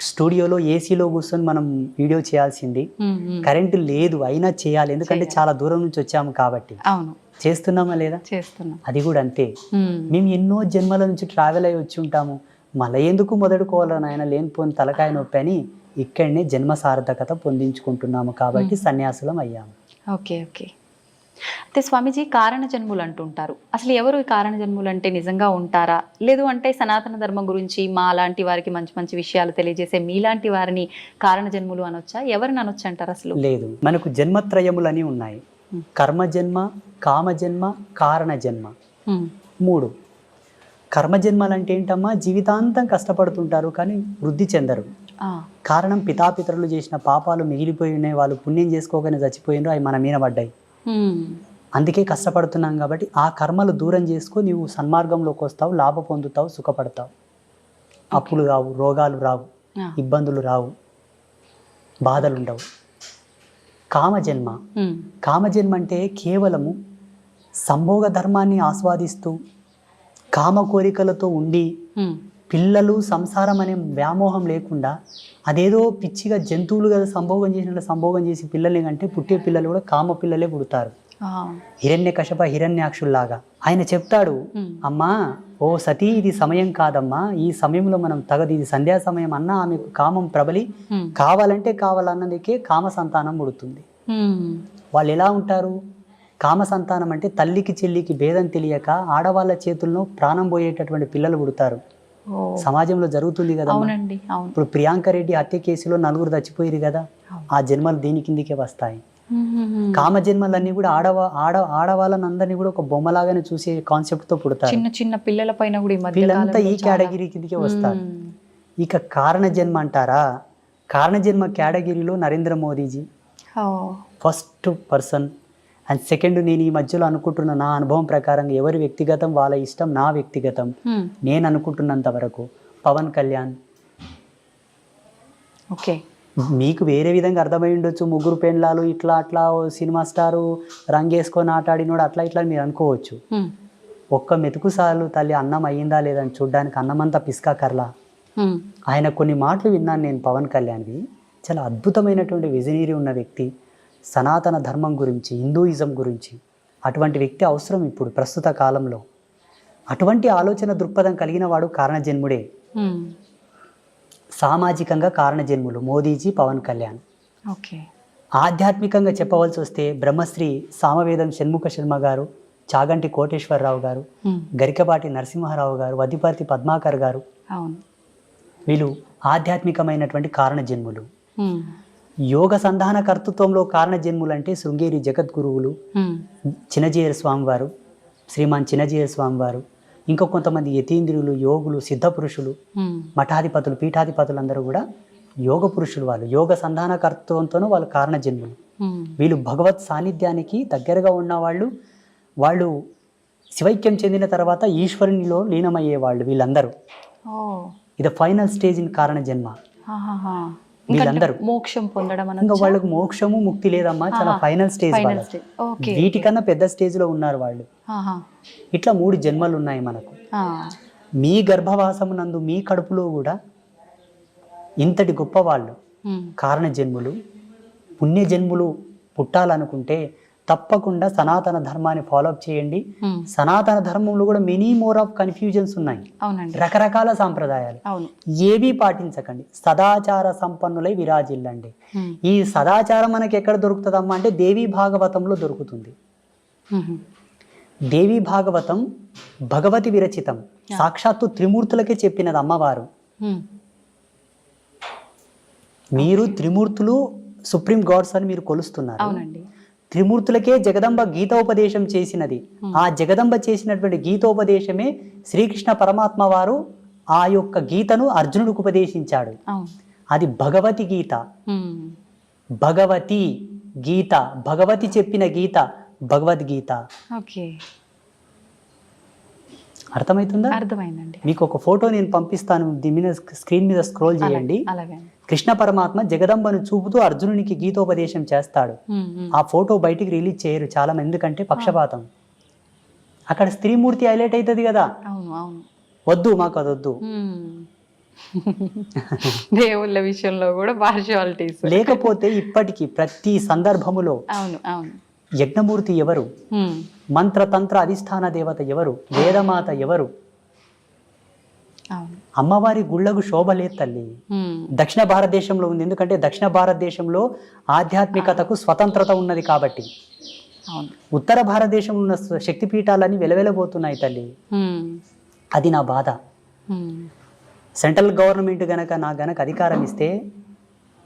స్టూడియోలో ఏసీలో కూర్చొని మనం వీడియో చేయాల్సింది, కరెంటు లేదు అయినా చేయాలి, ఎందుకంటే చాలా దూరం నుంచి వచ్చాము కాబట్టి. చేస్తున్నామా లేదా? చేస్తున్నాం. అది కూడా అంతే. మేము ఎన్నో జన్మల నుంచి ట్రావెల్ అయ్యి వచ్చి ఉంటాము, మళ్ళీ ఎందుకు మొదలుకోవాలని ఆయన లేనిపోని తలకాయ నొప్పి అని ఇక్కడనే జన్మ సార్థకత పొందించుకుంటున్నాము కాబట్టి సన్యాసులం అయ్యాము. ఓకే. అయితే స్వామీజీ, కారణ జన్ములు అంటుంటారు. అసలు ఎవరు ఈ కారణ జన్ములు అంటే నిజంగా ఉంటారా? లేదు అంటే సనాతన ధర్మం గురించి మా లాంటి వారికి మంచి మంచి విషయాలు తెలియజేసే మీలాంటి వారిని కారణ జన్ములు అనొచ్చా? ఎవరిని అనొచ్చు అంటారు అసలు? లేదు, మనకు జన్మత్రయములని ఉన్నాయి. కర్మజన్మ, కామజన్మ, కారణజన్మ. 3. కర్మజన్మలు అంటే ఏంటమ్మా? జీవితాంతం కష్టపడుతుంటారు కానీ వృద్ధి చెందరు. కారణం పితాపితరులు చేసిన పాపాలు మిగిలిపోయి ఉన్నాయి, వాళ్ళు పుణ్యం చేసుకోగానే చచ్చిపోయినారు, అవి మన మీద పడ్డాయి. అందుకే కష్టపడుతున్నాం కాబట్టి ఆ కర్మలు దూరం చేసుకో, నీవు సన్మార్గంలోకి వస్తావు, లాభ పొందుతావు, సుఖపడతావు. అప్పులు రావు, రోగాలు రావు, ఇబ్బందులు రావు, బాధలు ఉండవు. కామజన్మ. కామజన్మ అంటే కేవలము సంభోగ ధర్మాన్ని ఆస్వాదిస్తూ కామ కోరికలతో ఉండి పిల్లలు సంసారం అనే వ్యామోహం లేకుండా అదేదో పిచ్చిగా జంతువులు కదా సంభోగం చేసినట్లు సంభోగం చేసి పిల్లల్ని కంటే పుట్టే పిల్లలు కూడా కామ పిల్లలే పుడతారు. హిరణ్యకశప హిరణ్యాక్షుల్లాగా. ఆయన చెప్తాడు, అమ్మా ఓ సతీ, ఇది సమయం కాదమ్మా, ఈ సమయంలో మనం తగదు, ఇది సంధ్యా సమయం అన్నా ఆమెకు కామం ప్రబలి కావాలంటే కావాలన్నదికే కామ సంతానం పుడుతుంది. వాళ్ళు ఎలా ఉంటారు? కామ సంతానం అంటే తల్లికి చెల్లికి భేదం తెలియక ఆడవాళ్ళ చేతుల్లో ప్రాణం పోయేటటువంటి పిల్లలు పుడతారు. సమాజంలో జరుగుతుంది కదా. ఇప్పుడు ప్రియాంక రెడ్డి హత్య కేసులో 4 చచ్చిపోయారు కదా, ఆ జన్మలు దీని కిందికే వస్తాయి. కామ జన్మలన్నీ కూడా ఆడవాళ్ళని అందరినీ కూడా ఒక బొమ్మలాగానే చూసే కాన్సెప్ట్ తో పుడతారు. చిన్న చిన్న పిల్లల పైన కూడా వీళ్ళంతా ఈ కేటగిరీ కిందికే వస్తారు. ఇక కారణ జన్మ అంటారా? కారణ జన్మ కేటగిరీలో Narendra Modiji first person. And second, నేను ఈ మధ్యలో అనుకుంటున్న నా అనుభవం ప్రకారం ఎవరి వ్యక్తిగతం వాళ్ళ ఇష్టం, నా వ్యక్తిగతం నేను అనుకుంటున్నంత వరకు పవన్ కళ్యాణ్. ఓకే, మీకు వేరే విధంగా అర్థమై ఉండొచ్చు, 3 పెండ్లాలు ఇట్లా అట్లా సినిమా స్టారు రంగేసుకొని ఆటాడినోడు అట్లా ఇట్లా మీరు అనుకోవచ్చు. ఒక్క మెతుకు సార్లు తల్లి అన్నం అయ్యిందా లేదని చూడ్డానికి అన్నమంతా పిస్కా కర్లా. ఆయన కొన్ని మాటలు విన్నాను నేను పవన్ కళ్యాణ్వి, చాలా అద్భుతమైనటువంటి విజనరీ ఉన్న వ్యక్తి, సనాతన ధర్మం గురించి, హిందూయిజం గురించి. అటువంటి వ్యక్తి అవసరం ఇప్పుడు ప్రస్తుత కాలంలో. అటువంటి ఆలోచన దృక్పథం కలిగిన వాడు కారణజన్ముడే. సామాజికంగా కారణజన్ములు మోదీజీ, పవన్ కళ్యాణ్. ఓకే, ఆధ్యాత్మికంగా చెప్పవలసి వస్తే బ్రహ్మశ్రీ సామవేదం షణ్ముఖ శర్మ గారు, చాగంటి కోటేశ్వరరావు గారు, గరికపాటి నరసింహారావు గారు, వద్దిపర్తి పద్మాకర్ గారు, వీళ్ళు ఆధ్యాత్మికమైనటువంటి కారణజన్ములు. యోగ సంధాన కర్తృత్వంలో కారణజన్ములు అంటే శృంగేరి జగద్గురువులు, చిన్నజీయర్ స్వామి వారు, శ్రీమాన్ చిన్నజీయర్ స్వామి వారు, ఇంకా కొంతమంది యతీంద్రులు, యోగులు, సిద్ధ పురుషులు, మఠాధిపతులు, పీఠాధిపతులు అందరూ కూడా యోగ పురుషులు. వాళ్ళు యోగ సంధాన కర్తృత్వంతోనూ వాళ్ళు కారణజన్ములు. వీళ్ళు భగవత్ సాన్నిధ్యానికి దగ్గరగా ఉన్నవాళ్ళు. వాళ్ళు శివైక్యం చెందిన తర్వాత ఈశ్వరునిలో లీనమయ్యేవాళ్ళు వీళ్ళందరూ. ఇది ఫైనల్ స్టేజ్ ఇన్ కారణజన్మ. వీళ్ళందరూ మోక్షం పొందడం, ఇంకా వాళ్ళకు మోక్షము ముక్తి లేదమ్మా, చాలా ఫైనల్ స్టేజ్. వీటికన్నా పెద్ద స్టేజ్ లో ఉన్నారు వాళ్ళు. ఇట్లా 3 జన్మలు ఉన్నాయి మనకు. మీ గర్భవాసమునందు మీ కడుపులో కూడా ఇంతటి గొప్ప వాళ్ళు కారణ జన్ములు, పుణ్య జన్ములు పుట్టాలనుకుంటే తప్పకుండా సనాతన ధర్మాన్ని ఫాలోఅప్ చేయండి. సనాతన ధర్మంలో కూడా మెనీ మోర్ ఆఫ్ కన్ఫ్యూజన్స్ ఉన్నాయి, రకరకాల సాంప్రదాయాలు. ఏవి పాటించకండి, సదాచార సంపన్నులై విరాజిల్లండి. ఈ సదాచారం మనకి ఎక్కడ దొరుకుతుందమ్మా అంటే దేవీ భాగవతంలో దొరుకుతుంది. దేవీ భాగవతం భగవతి విరచితం, సాక్షాత్తు త్రిమూర్తులకే చెప్పినది అమ్మవారు. మీరు త్రిమూర్తులు సుప్రీం గాడ్స్ అని మీరు కొలుస్తున్నారు. త్రిమూర్తులకే జగదంబ గీతోపదేశం చేసినది. ఆ జగదంబ చేసినటువంటి గీతోపదేశమే శ్రీకృష్ణ పరమాత్మ వారు ఆ యొక్క గీతను అర్జునుడికి ఉపదేశించాడు. అది భగవతి గీత. భగవతి గీత, భగవతి చెప్పిన గీత భగవద్గీత. అర్థమవుతుందా? అర్థమైందండి. మీకు ఒక ఫోటో నేను పంపిస్తాను, దీని మీద స్క్రీన్ మీద స్క్రోల్ చేయండి. కృష్ణ పరమాత్మ జగదంబను చూపుతూ అర్జునునికి గీతోపదేశం చేస్తాడు. ఆ ఫోటో బయటికి రిలీజ్ చేయరు చాలా మంది, ఎందుకంటే పక్షపాతం. అక్కడ స్త్రీమూర్తి హైలైట్ అవుతుంది కదా. వద్దు, మాకు అది వద్దు. దేవుళ్ళ విషయంలో కూడా పార్షియాలిటీస్. లేకపోతే ఇప్పటికీ ప్రతి సందర్భములో యజ్ఞమూర్తి ఎవరు, మంత్రతంత్ర అధిష్టాన దేవత ఎవరు, వేదమాత ఎవరు? అమ్మవారి గుళ్ళకు శోభ లేదు తల్లి. దక్షిణ భారతదేశంలో ఉంది, ఎందుకంటే దక్షిణ భారతదేశంలో ఆధ్యాత్మికతకు స్వతంత్రత ఉన్నది కాబట్టి. ఉత్తర భారతదేశంలో ఉన్న శక్తిపీఠాలన్నీ వెలవెలబోతున్నాయి తల్లి. అది నా బాధ. సెంట్రల్ గవర్నమెంట్ గనక నాకు అధికారం ఇస్తే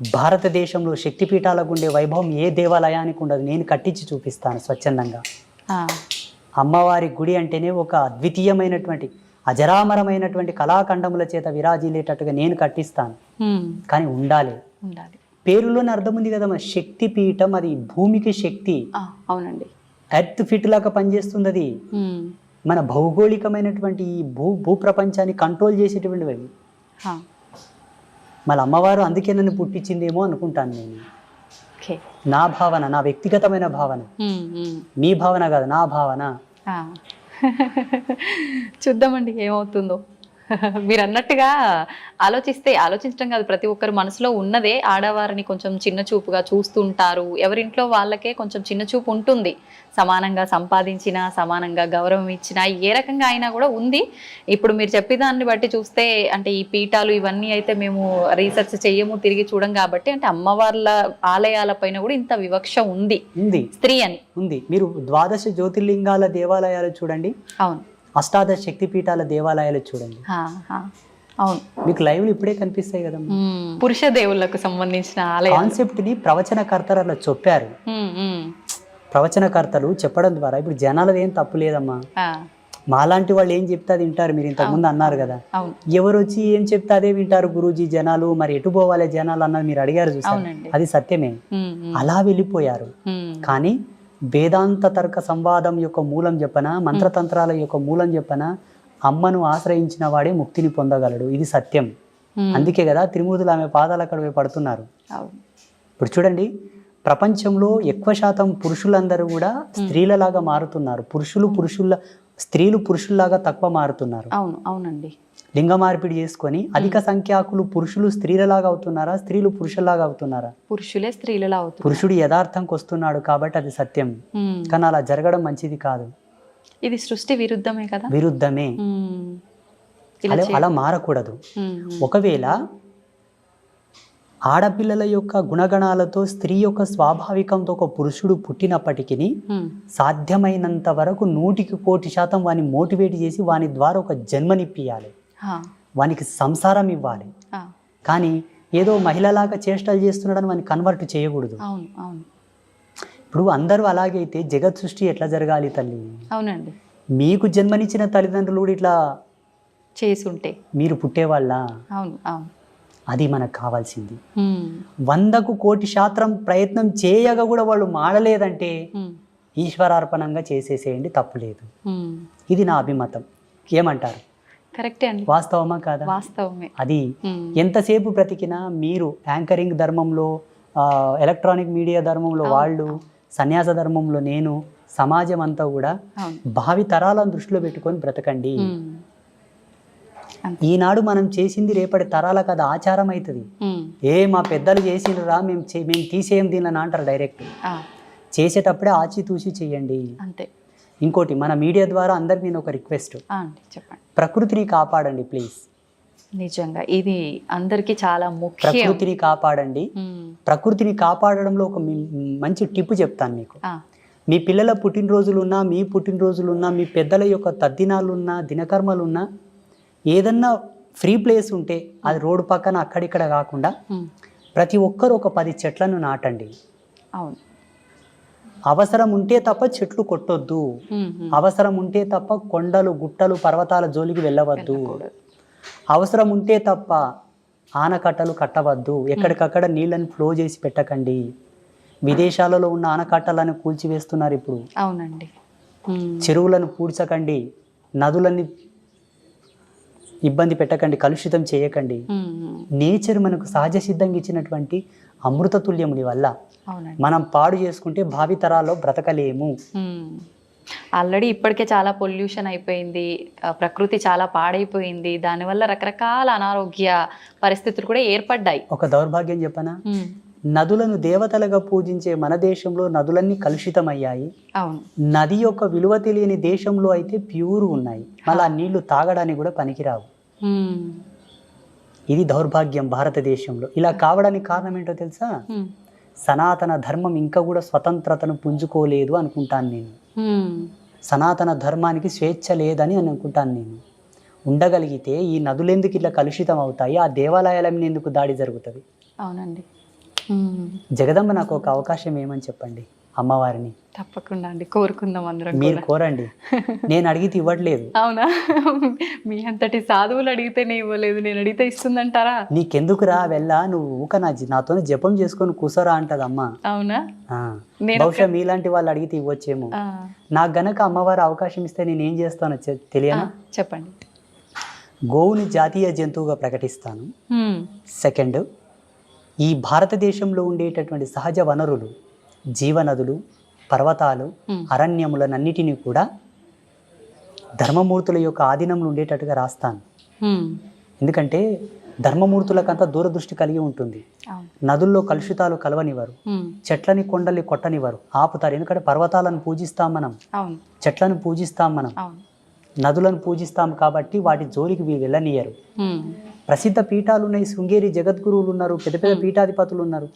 భారతదేశంలో శక్తిపీఠాలకు ఉండే వైభవం ఏ దేవాలయానికి ఉండదు. నేను కట్టించి చూపిస్తాను స్వచ్ఛందంగా. అమ్మవారి గుడి అంటేనే ఒక అద్వితీయమైనటువంటి అజరామరమైనటువంటి కళాఖండముల చేత విరాజిల్లేటట్టుగా నేను కట్టిస్తాను. కానీ ఉండాలి. పేరులోనే అర్థం ఉంది కదా, మన శక్తి పీఠం, అది భూమికి శక్తి. అవునండి. ఎర్త్ ఫిట్ లాగా పనిచేస్తుంది అది. మన భౌగోళికమైనటువంటి ఈ భూ ప్రపంచాన్ని కంట్రోల్ చేసేటువంటివి అవి. మళ్ళీ అమ్మవారు అందుకే నన్ను పుట్టించిందేమో అనుకుంటాను నేను. నా భావన, నా వ్యక్తిగతమైన భావన, మీ భావన కాదు, నా భావన. చూద్దామండి ఏమవుతుందో. మీరు అన్నట్టుగా ఆలోచించడం కాదు, ప్రతి ఒక్కరు మనసులో ఉన్నదే. ఆడవారిని కొంచెం చిన్న చూపుగా చూస్తుంటారు. ఎవరింట్లో వాళ్ళకే కొంచెం చిన్న చూపు ఉంటుంది. సమానంగా సంపాదించినా, సమానంగా గౌరవం ఇచ్చినా, ఏ రకంగా అయినా కూడా ఉంది. ఇప్పుడు మీరు చెప్పేదాన్ని బట్టి చూస్తే అంటే ఈ పీఠాలు ఇవన్నీ అయితే మేము రీసెర్చ్ చెయ్యము, తిరిగి చూడం కాబట్టి అంటే అమ్మవార్ల ఆలయాల పైన కూడా ఇంత వివక్ష ఉంది స్త్రీ అని ఉంది. మీరు 12 జ్యోతిర్లింగాల దేవాలయాలు చూడండి, అవును, అష్టాదశ శక్తిపీఠాల దేవాలయాలు చూడండి, అవును, మీకు లైవ్లు ఇప్పుడే కనిపిస్తాయి కదా. పురుష దేవుళ్ళకు సంబంధించిన ఆలయ కాన్సెప్ట్ ని ప్రవచనకర్తలు అలా చెప్పారు. ప్రవచనకర్తలు చెప్పడం ద్వారా ఇప్పుడు జనాలది ఏం తప్పు లేదమ్మా. మాలాంటి వాళ్ళు ఏం చెప్తే అది వింటారు. మీరు ఇంతకుముందు అన్నారు కదా, ఎవరు వచ్చి ఏం చెప్తే అదే వింటారు గురూజీ జనాలు, మరి ఎటు పోవాలి జనాలు అన్నది మీరు అడిగారు చూసారు, అది సత్యమే. అలా వెళ్ళిపోయారు. కానీ వేదాంత తర్క సంవాదం యొక్క మూలం చెప్పన, మంత్రతంత్రాల యొక్క మూలం చెప్పన, అమ్మను ఆశ్రయించిన వాడే ముక్తిని పొందగలడు. ఇది సత్యం. అందుకే కదా త్రిమూర్తులు ఆమె పాదాల అక్కడ పడుతున్నారు. ఇప్పుడు చూడండి, ప్రపంచంలో ఎక్కువ శాతం పురుషులందరూ కూడా స్త్రీలలాగా మారుతున్నారు. స్త్రీలు పురుషుల్లాగా తక్కువ మారుతున్నారు. అవునండి. లింగ మార్పిడి చేసుకొని అధిక సంఖ్యాకులు పురుషులు స్త్రీలలాగా అవుతున్నారా, స్త్రీలు పురుషుల్లాగా అవుతున్నారా? పురుషులే స్త్రీలలా అవుతున్నారు. పురుషుడు యథార్థంకి వస్తున్నాడు కాబట్టి అది సత్యం. కానీ అలా జరగడం మంచిది కాదు. ఇది సృష్టి విరుద్ధమే కదా. విరుద్ధమే. అలా మారకూడదు. ఒకవేళ ఆడపిల్లల యొక్క గుణగణాలతో స్త్రీ యొక్క స్వాభావికంతో ఒక పురుషుడు పుట్టినప్పటికీ సాధ్యమైనంత వరకు 100% వాని మోటివేట్ చేసి వాని ద్వారా ఒక జన్మనిప్పియాలి, వానికి సంసారం ఇవ్వాలి. కానీ ఏదో మహిళలాగా చేష్టలు చేస్తున్నాడని వాని కన్వర్ట్ చేయకూడదు. ఇప్పుడు అందరూ అలాగైతే జగత్ సృష్టి ఎట్లా జరగాలి తల్లి? అవునండి. మీకు జన్మనిచ్చిన తల్లిదండ్రులు కూడా ఇట్లా చేసుంటే మీరు పుట్టేవాళ్ళ? అది మనకు కావాల్సింది. 100కు 1,000,000 ప్రయత్నం చేయగా కూడా వాళ్ళు మాడలేదంటే ఈశ్వరార్పణంగా చేసేసేయండి, తప్పులేదు. ఇది నా అభిమతం. ఏమంటారు? కరెక్టే అండి. వాస్తవమా కాదా? వాస్తవమే. అది ఎంతసేపు బ్రతికినా మీరు యాంకరింగ్ ధర్మంలో, ఎలక్ట్రానిక్ మీడియా ధర్మంలో వాళ్ళు, సన్యాస ధర్మంలో నేను, సమాజం అంతా కూడా భావి తరాలను దృష్టిలో పెట్టుకొని బ్రతకండి. ఈనాడు మనం చేసింది రేపటి తరాలకు అది ఆచారం అవుతుంది. మా పెద్దలు చేసిండ్రా మేము తీసేయం దీనిని అంటారు డైరెక్ట్. చేసేటప్పుడే ఆచితూచి చెయ్యండి. అంతే. ఇంకోటి, మన మీడియా ద్వారా అందరికి నేను ఒక రిక్వెస్ట్, చెప్పండి, ప్రకృతిని కాపాడండి ప్లీజ్. నిజంగా ఇది అందరికీ చాలా ముఖ్యం. ప్రకృతిని కాపాడండి. ప్రకృతిని కాపాడడంలో ఒక మంచి టిప్ చెప్తాను మీకు. మీ పిల్లల పుట్టినరోజులున్నా, మీ పుట్టినరోజులున్నా, మీ పెద్దల యొక్క తద్దినాలున్నా, దినకర్మలున్నా, ఏదన్నా ఫ్రీ ప్లేస్ ఉంటే అది రోడ్డు పక్కన అక్కడిక్కడ కాకుండా ప్రతి ఒక్కరు ఒక 10 చెట్లను నాటండి. అవును. అవసరం ఉంటే తప్ప చెట్లు కొట్టొద్దు. అవసరం ఉంటే తప్ప కొండలు, గుట్టలు, పర్వతాల జోలికి వెళ్ళవద్దు. అవసరం ఉంటే తప్ప ఆనకట్టలు కట్టవద్దు. ఎక్కడికక్కడ నీళ్ళని ఫ్లో చేసి పెట్టకండి. విదేశాలలో ఉన్న ఆనకట్టలను కూల్చివేస్తున్నారు ఇప్పుడు. అవునండి. చెరువులను పూడ్చకండి, నదులని ఇబ్బంది పెట్టకండి, కలుషితం చేయకండి. నేచర్ మనకు సహజ సిద్ధంగా ఇచ్చినటువంటి అమృతతుల్యముని వల్ల మనం పాడు చేసుకుంటే భావి తరాల్లో బ్రతకలేము. ఆల్రెడీ ఇప్పటికే చాలా పొల్యూషన్ అయిపోయింది, ప్రకృతి చాలా పాడైపోయింది. దానివల్ల రకరకాల అనారోగ్య పరిస్థితులు కూడా ఏర్పడ్డాయి. ఒక దౌర్భాగ్యం చెప్పనా, నదులను దేవతలుగా పూజించే మన దేశంలో నదులన్నీ కలుషితమయ్యాయి. నది యొక్క విలువ తెలియని దేశంలో అయితే ప్యూర్ ఉన్నాయి. మళ్ళీ ఆ నీళ్లు తాగడానికి కూడా పనికిరావు. ఇది దౌర్భాగ్యం భారతదేశంలో. ఇలా కావడానికి కారణం ఏంటో తెలుసా? సనాతన ధర్మం ఇంకా కూడా స్వతంత్రతను పుంజుకోలేదు అనుకుంటాను నేను. సనాతన ధర్మానికి స్వేచ్ఛ లేదని అనుకుంటాను నేను. ఉండగలిగితే ఈ నదులెందుకు ఇట్లా కలుషితం అవుతాయి? ఆ దేవాలయాల మీద ఎందుకు దాడి జరుగుతుంది? అవునండి. జగదంబ నాకు ఒక అవకాశం ఏమని చెప్పండి అమ్మవారిని. తప్పకుండా అండి, కోరుకుందాం అందరం. మీరు కోరండి, నేను అడిగితే ఇవ్వట్లేదు. అవునా? మీ అంతటి సాధువులు అడిగితేనే ఇవ్వలేదు, నేను అడిగితే ఇస్తుందంటారా? నీకెందుకురా వెళ్ళా, నువ్వు ఊక నాతో జపం చేసుకొని కూసరా అంటది అమ్మ. అవునా? బహుశా మీలాంటి వాళ్ళు అడిగితే ఇవ్వచ్చేమో. నాకు గనక అమ్మవారు అవకాశం ఇస్తే నేను ఏం చేస్తానో తెలియనా? చెప్పండి. గోవుని జాతీయ జంతువుగా ప్రకటిస్తాను. సెకండ్, ఈ భారతదేశంలో ఉండేటటువంటి సహజ వనరులు, జీవనదులు, పర్వతాలు, అరణ్యములనన్నిటినీ కూడా ధర్మమూర్తుల యొక్క ఆధీనంలో ఉండేటట్టుగా రాస్తాను. ఎందుకంటే ధర్మమూర్తులకంతా దూరదృష్టి కలిగి ఉంటుంది. నదుల్లో కలుషితాలు కలవనివ్వరు, చెట్లని కొండల్ని కొట్టనివ్వరు, ఆపుతారు. ఎందుకంటే పర్వతాలను పూజిస్తాం మనం, చెట్లను పూజిస్తాం మనం, నదులను పూజిస్తాం కాబట్టి వాటి జోలికి వెళ్ళనియరు. ప్రసిద్ధ పీఠాలు ఉన్నాయి, శృంగేరి జగద్గురువులు ఉన్నారు, పెద్ద పెద్ద పీఠాధిపతులు ఉన్నారు.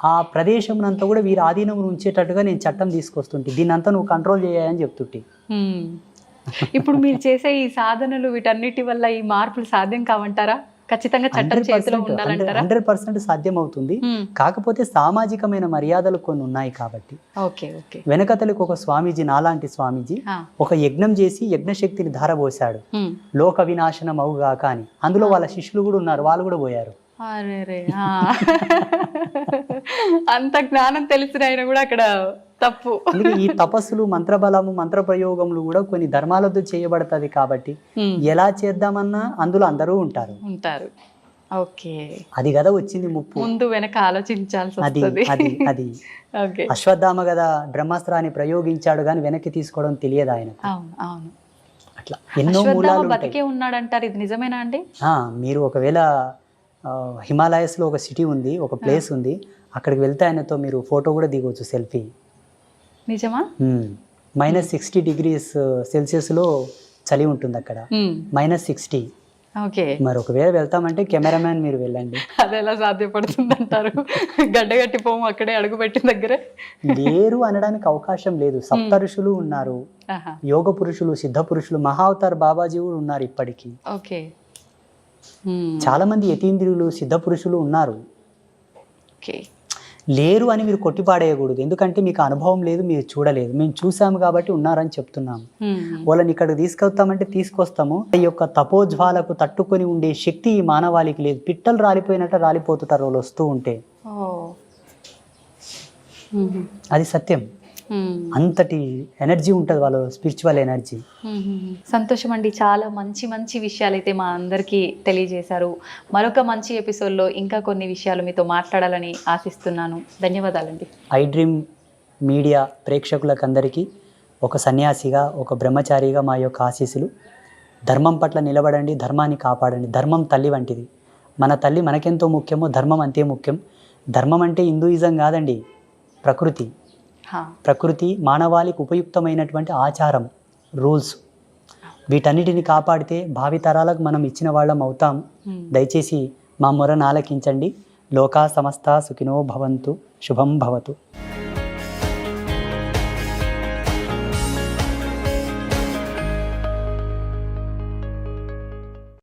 ఆ ప్రదేశంనంతా కూడా వీరి ఆధీనంలో ఉంచేటట్టుగా నేను చట్టం తీసుకొస్తుంటే, దీన్ని అంతా నువ్వు కంట్రోల్ చేయాలని చెప్తుంటే. ఇప్పుడు మీరు చేసే ఈ సాధనలు వీటన్నిటి వల్ల ఈ మార్పులు సాధ్యం కావంటారా? ఖచ్చితంగా చట్టం చేతిలో ఉండాలంటారా? 100% సాధ్యం అవుతుంది. కాకపోతే సామాజికమైన మర్యాదలు కొన్ని ఉన్నాయి కాబట్టి. వెనకతలకు ఒక స్వామీజీ, నాలాంటి స్వామీజీ ఒక యజ్ఞం చేసి యజ్ఞశక్తిని ధారపోసాడు, లోక వినాశనం అవుగాక అని. అందులో వాళ్ళ శిష్యులు కూడా ఉన్నారు, వాళ్ళు కూడా పోయారు. అంత జ్ఞానం తెలిసిన ఆయన కూడా అక్కడ తప్పు. ఈ తపస్సులు, మంత్రబలము, మంత్ర ప్రయోగములు కూడా కొన్ని ధర్మాలతో చేయబడుతుంది కాబట్టి ఎలా చేద్దామన్నా అందులో అందరూ ఉంటారు. అది కదా వచ్చింది ముప్పు. ముందు వెనక ఆలోచించాల్సి అది అశ్వత్థామ కదా బ్రహ్మాస్త్రాన్ని ప్రయోగించాడు కానీ వెనక్కి తీసుకోవడం తెలియదు ఆయన. అట్లా ఎన్నో మూలాలు బతికే ఉన్నాడంటారు, ఇది నిజమేనా అండి? మీరు ఒకవేళ హిమాలయస్లో ఒక సిటీ ఉంది, ఒక ప్లేస్ ఉంది, అక్కడికి వెళ్తే ఆయనతో మీరు ఫోటో కూడా దిగవచ్చు, సెల్ఫీ. నిజమా? -60 degrees సెల్సియస్లో చలి ఉంటుంది అక్కడ, -60. మరి ఒకవేళ వెళ్తామంటే కెమెరామ్యాన్ మీరు వెళ్ళండి. అది ఎలా సాధ్యపడుతుంది అంటారు? గడ్డగట్టి పోము అక్కడే అడుగు పెట్టిన దగ్గర లేరు అనడానికి అవకాశం లేదు. సప్త ఋషులు ఉన్నారు, యోగ పురుషులు, సిద్ధ పురుషులు, మహావతార్ బాబాజీ కూడా ఉన్నారు ఇప్పటికీ. చాలా మంది యతీంద్రియులు, సిద్ధ పురుషులు ఉన్నారు. లేరు అని మీరు కొట్టిపాడేయకూడదు, ఎందుకంటే మీకు అనుభవం లేదు, మీరు చూడలేదు. మేము చూసాము కాబట్టి ఉన్నారని చెప్తున్నాము. వాళ్ళని ఇక్కడికి తీసుకొస్తామంటే తీసుకొస్తాము. ఈ యొక్క తపోజ్వాలకు తట్టుకొని ఉండే శక్తి ఈ మానవాళికి లేదు. పిట్టలు రాలిపోయినట్టు రాలిపోతుంటారు వాళ్ళు వస్తూ ఉంటే. అది సత్యం. అంతటి ఎనర్జీ ఉంటుంది వాళ్ళ స్పిరిచువల్ ఎనర్జీ. సంతోషం అండి, చాలా మంచి మంచి విషయాలు అయితే మా అందరికీ తెలియజేశారు. మరొక మంచి ఎపిసోడ్లో ఇంకా కొన్ని విషయాలు మీతో మాట్లాడాలని ఆశిస్తున్నాను. ధన్యవాదాలండి. ఐ డ్రీమ్ మీడియా ప్రేక్షకులకు అందరికీ ఒక సన్యాసిగా, ఒక బ్రహ్మచారిగా మా యొక్క ఆశీస్సులు. ధర్మం పట్ల నిలబడండి, ధర్మాన్ని కాపాడండి. ధర్మం తల్లి వంటిది. మన తల్లి మనకెంతో ముఖ్యమో ధర్మం అంతే ముఖ్యం. ధర్మం అంటే హిందూయిజం కాదండి, ప్రకృతి. ప్రకృతి మానవాళికి ఉపయుక్తమైనటువంటి ఆచారం, రూల్స్, వీటన్నిటిని కాపాడితే భావితరాలకు మనం ఇచ్చిన వాళ్ళం అవుతాం. దయచేసి మా మొరను ఆలకించండి. లోకా సమస్త సుఖినో భవంతు. శుభం భవతు.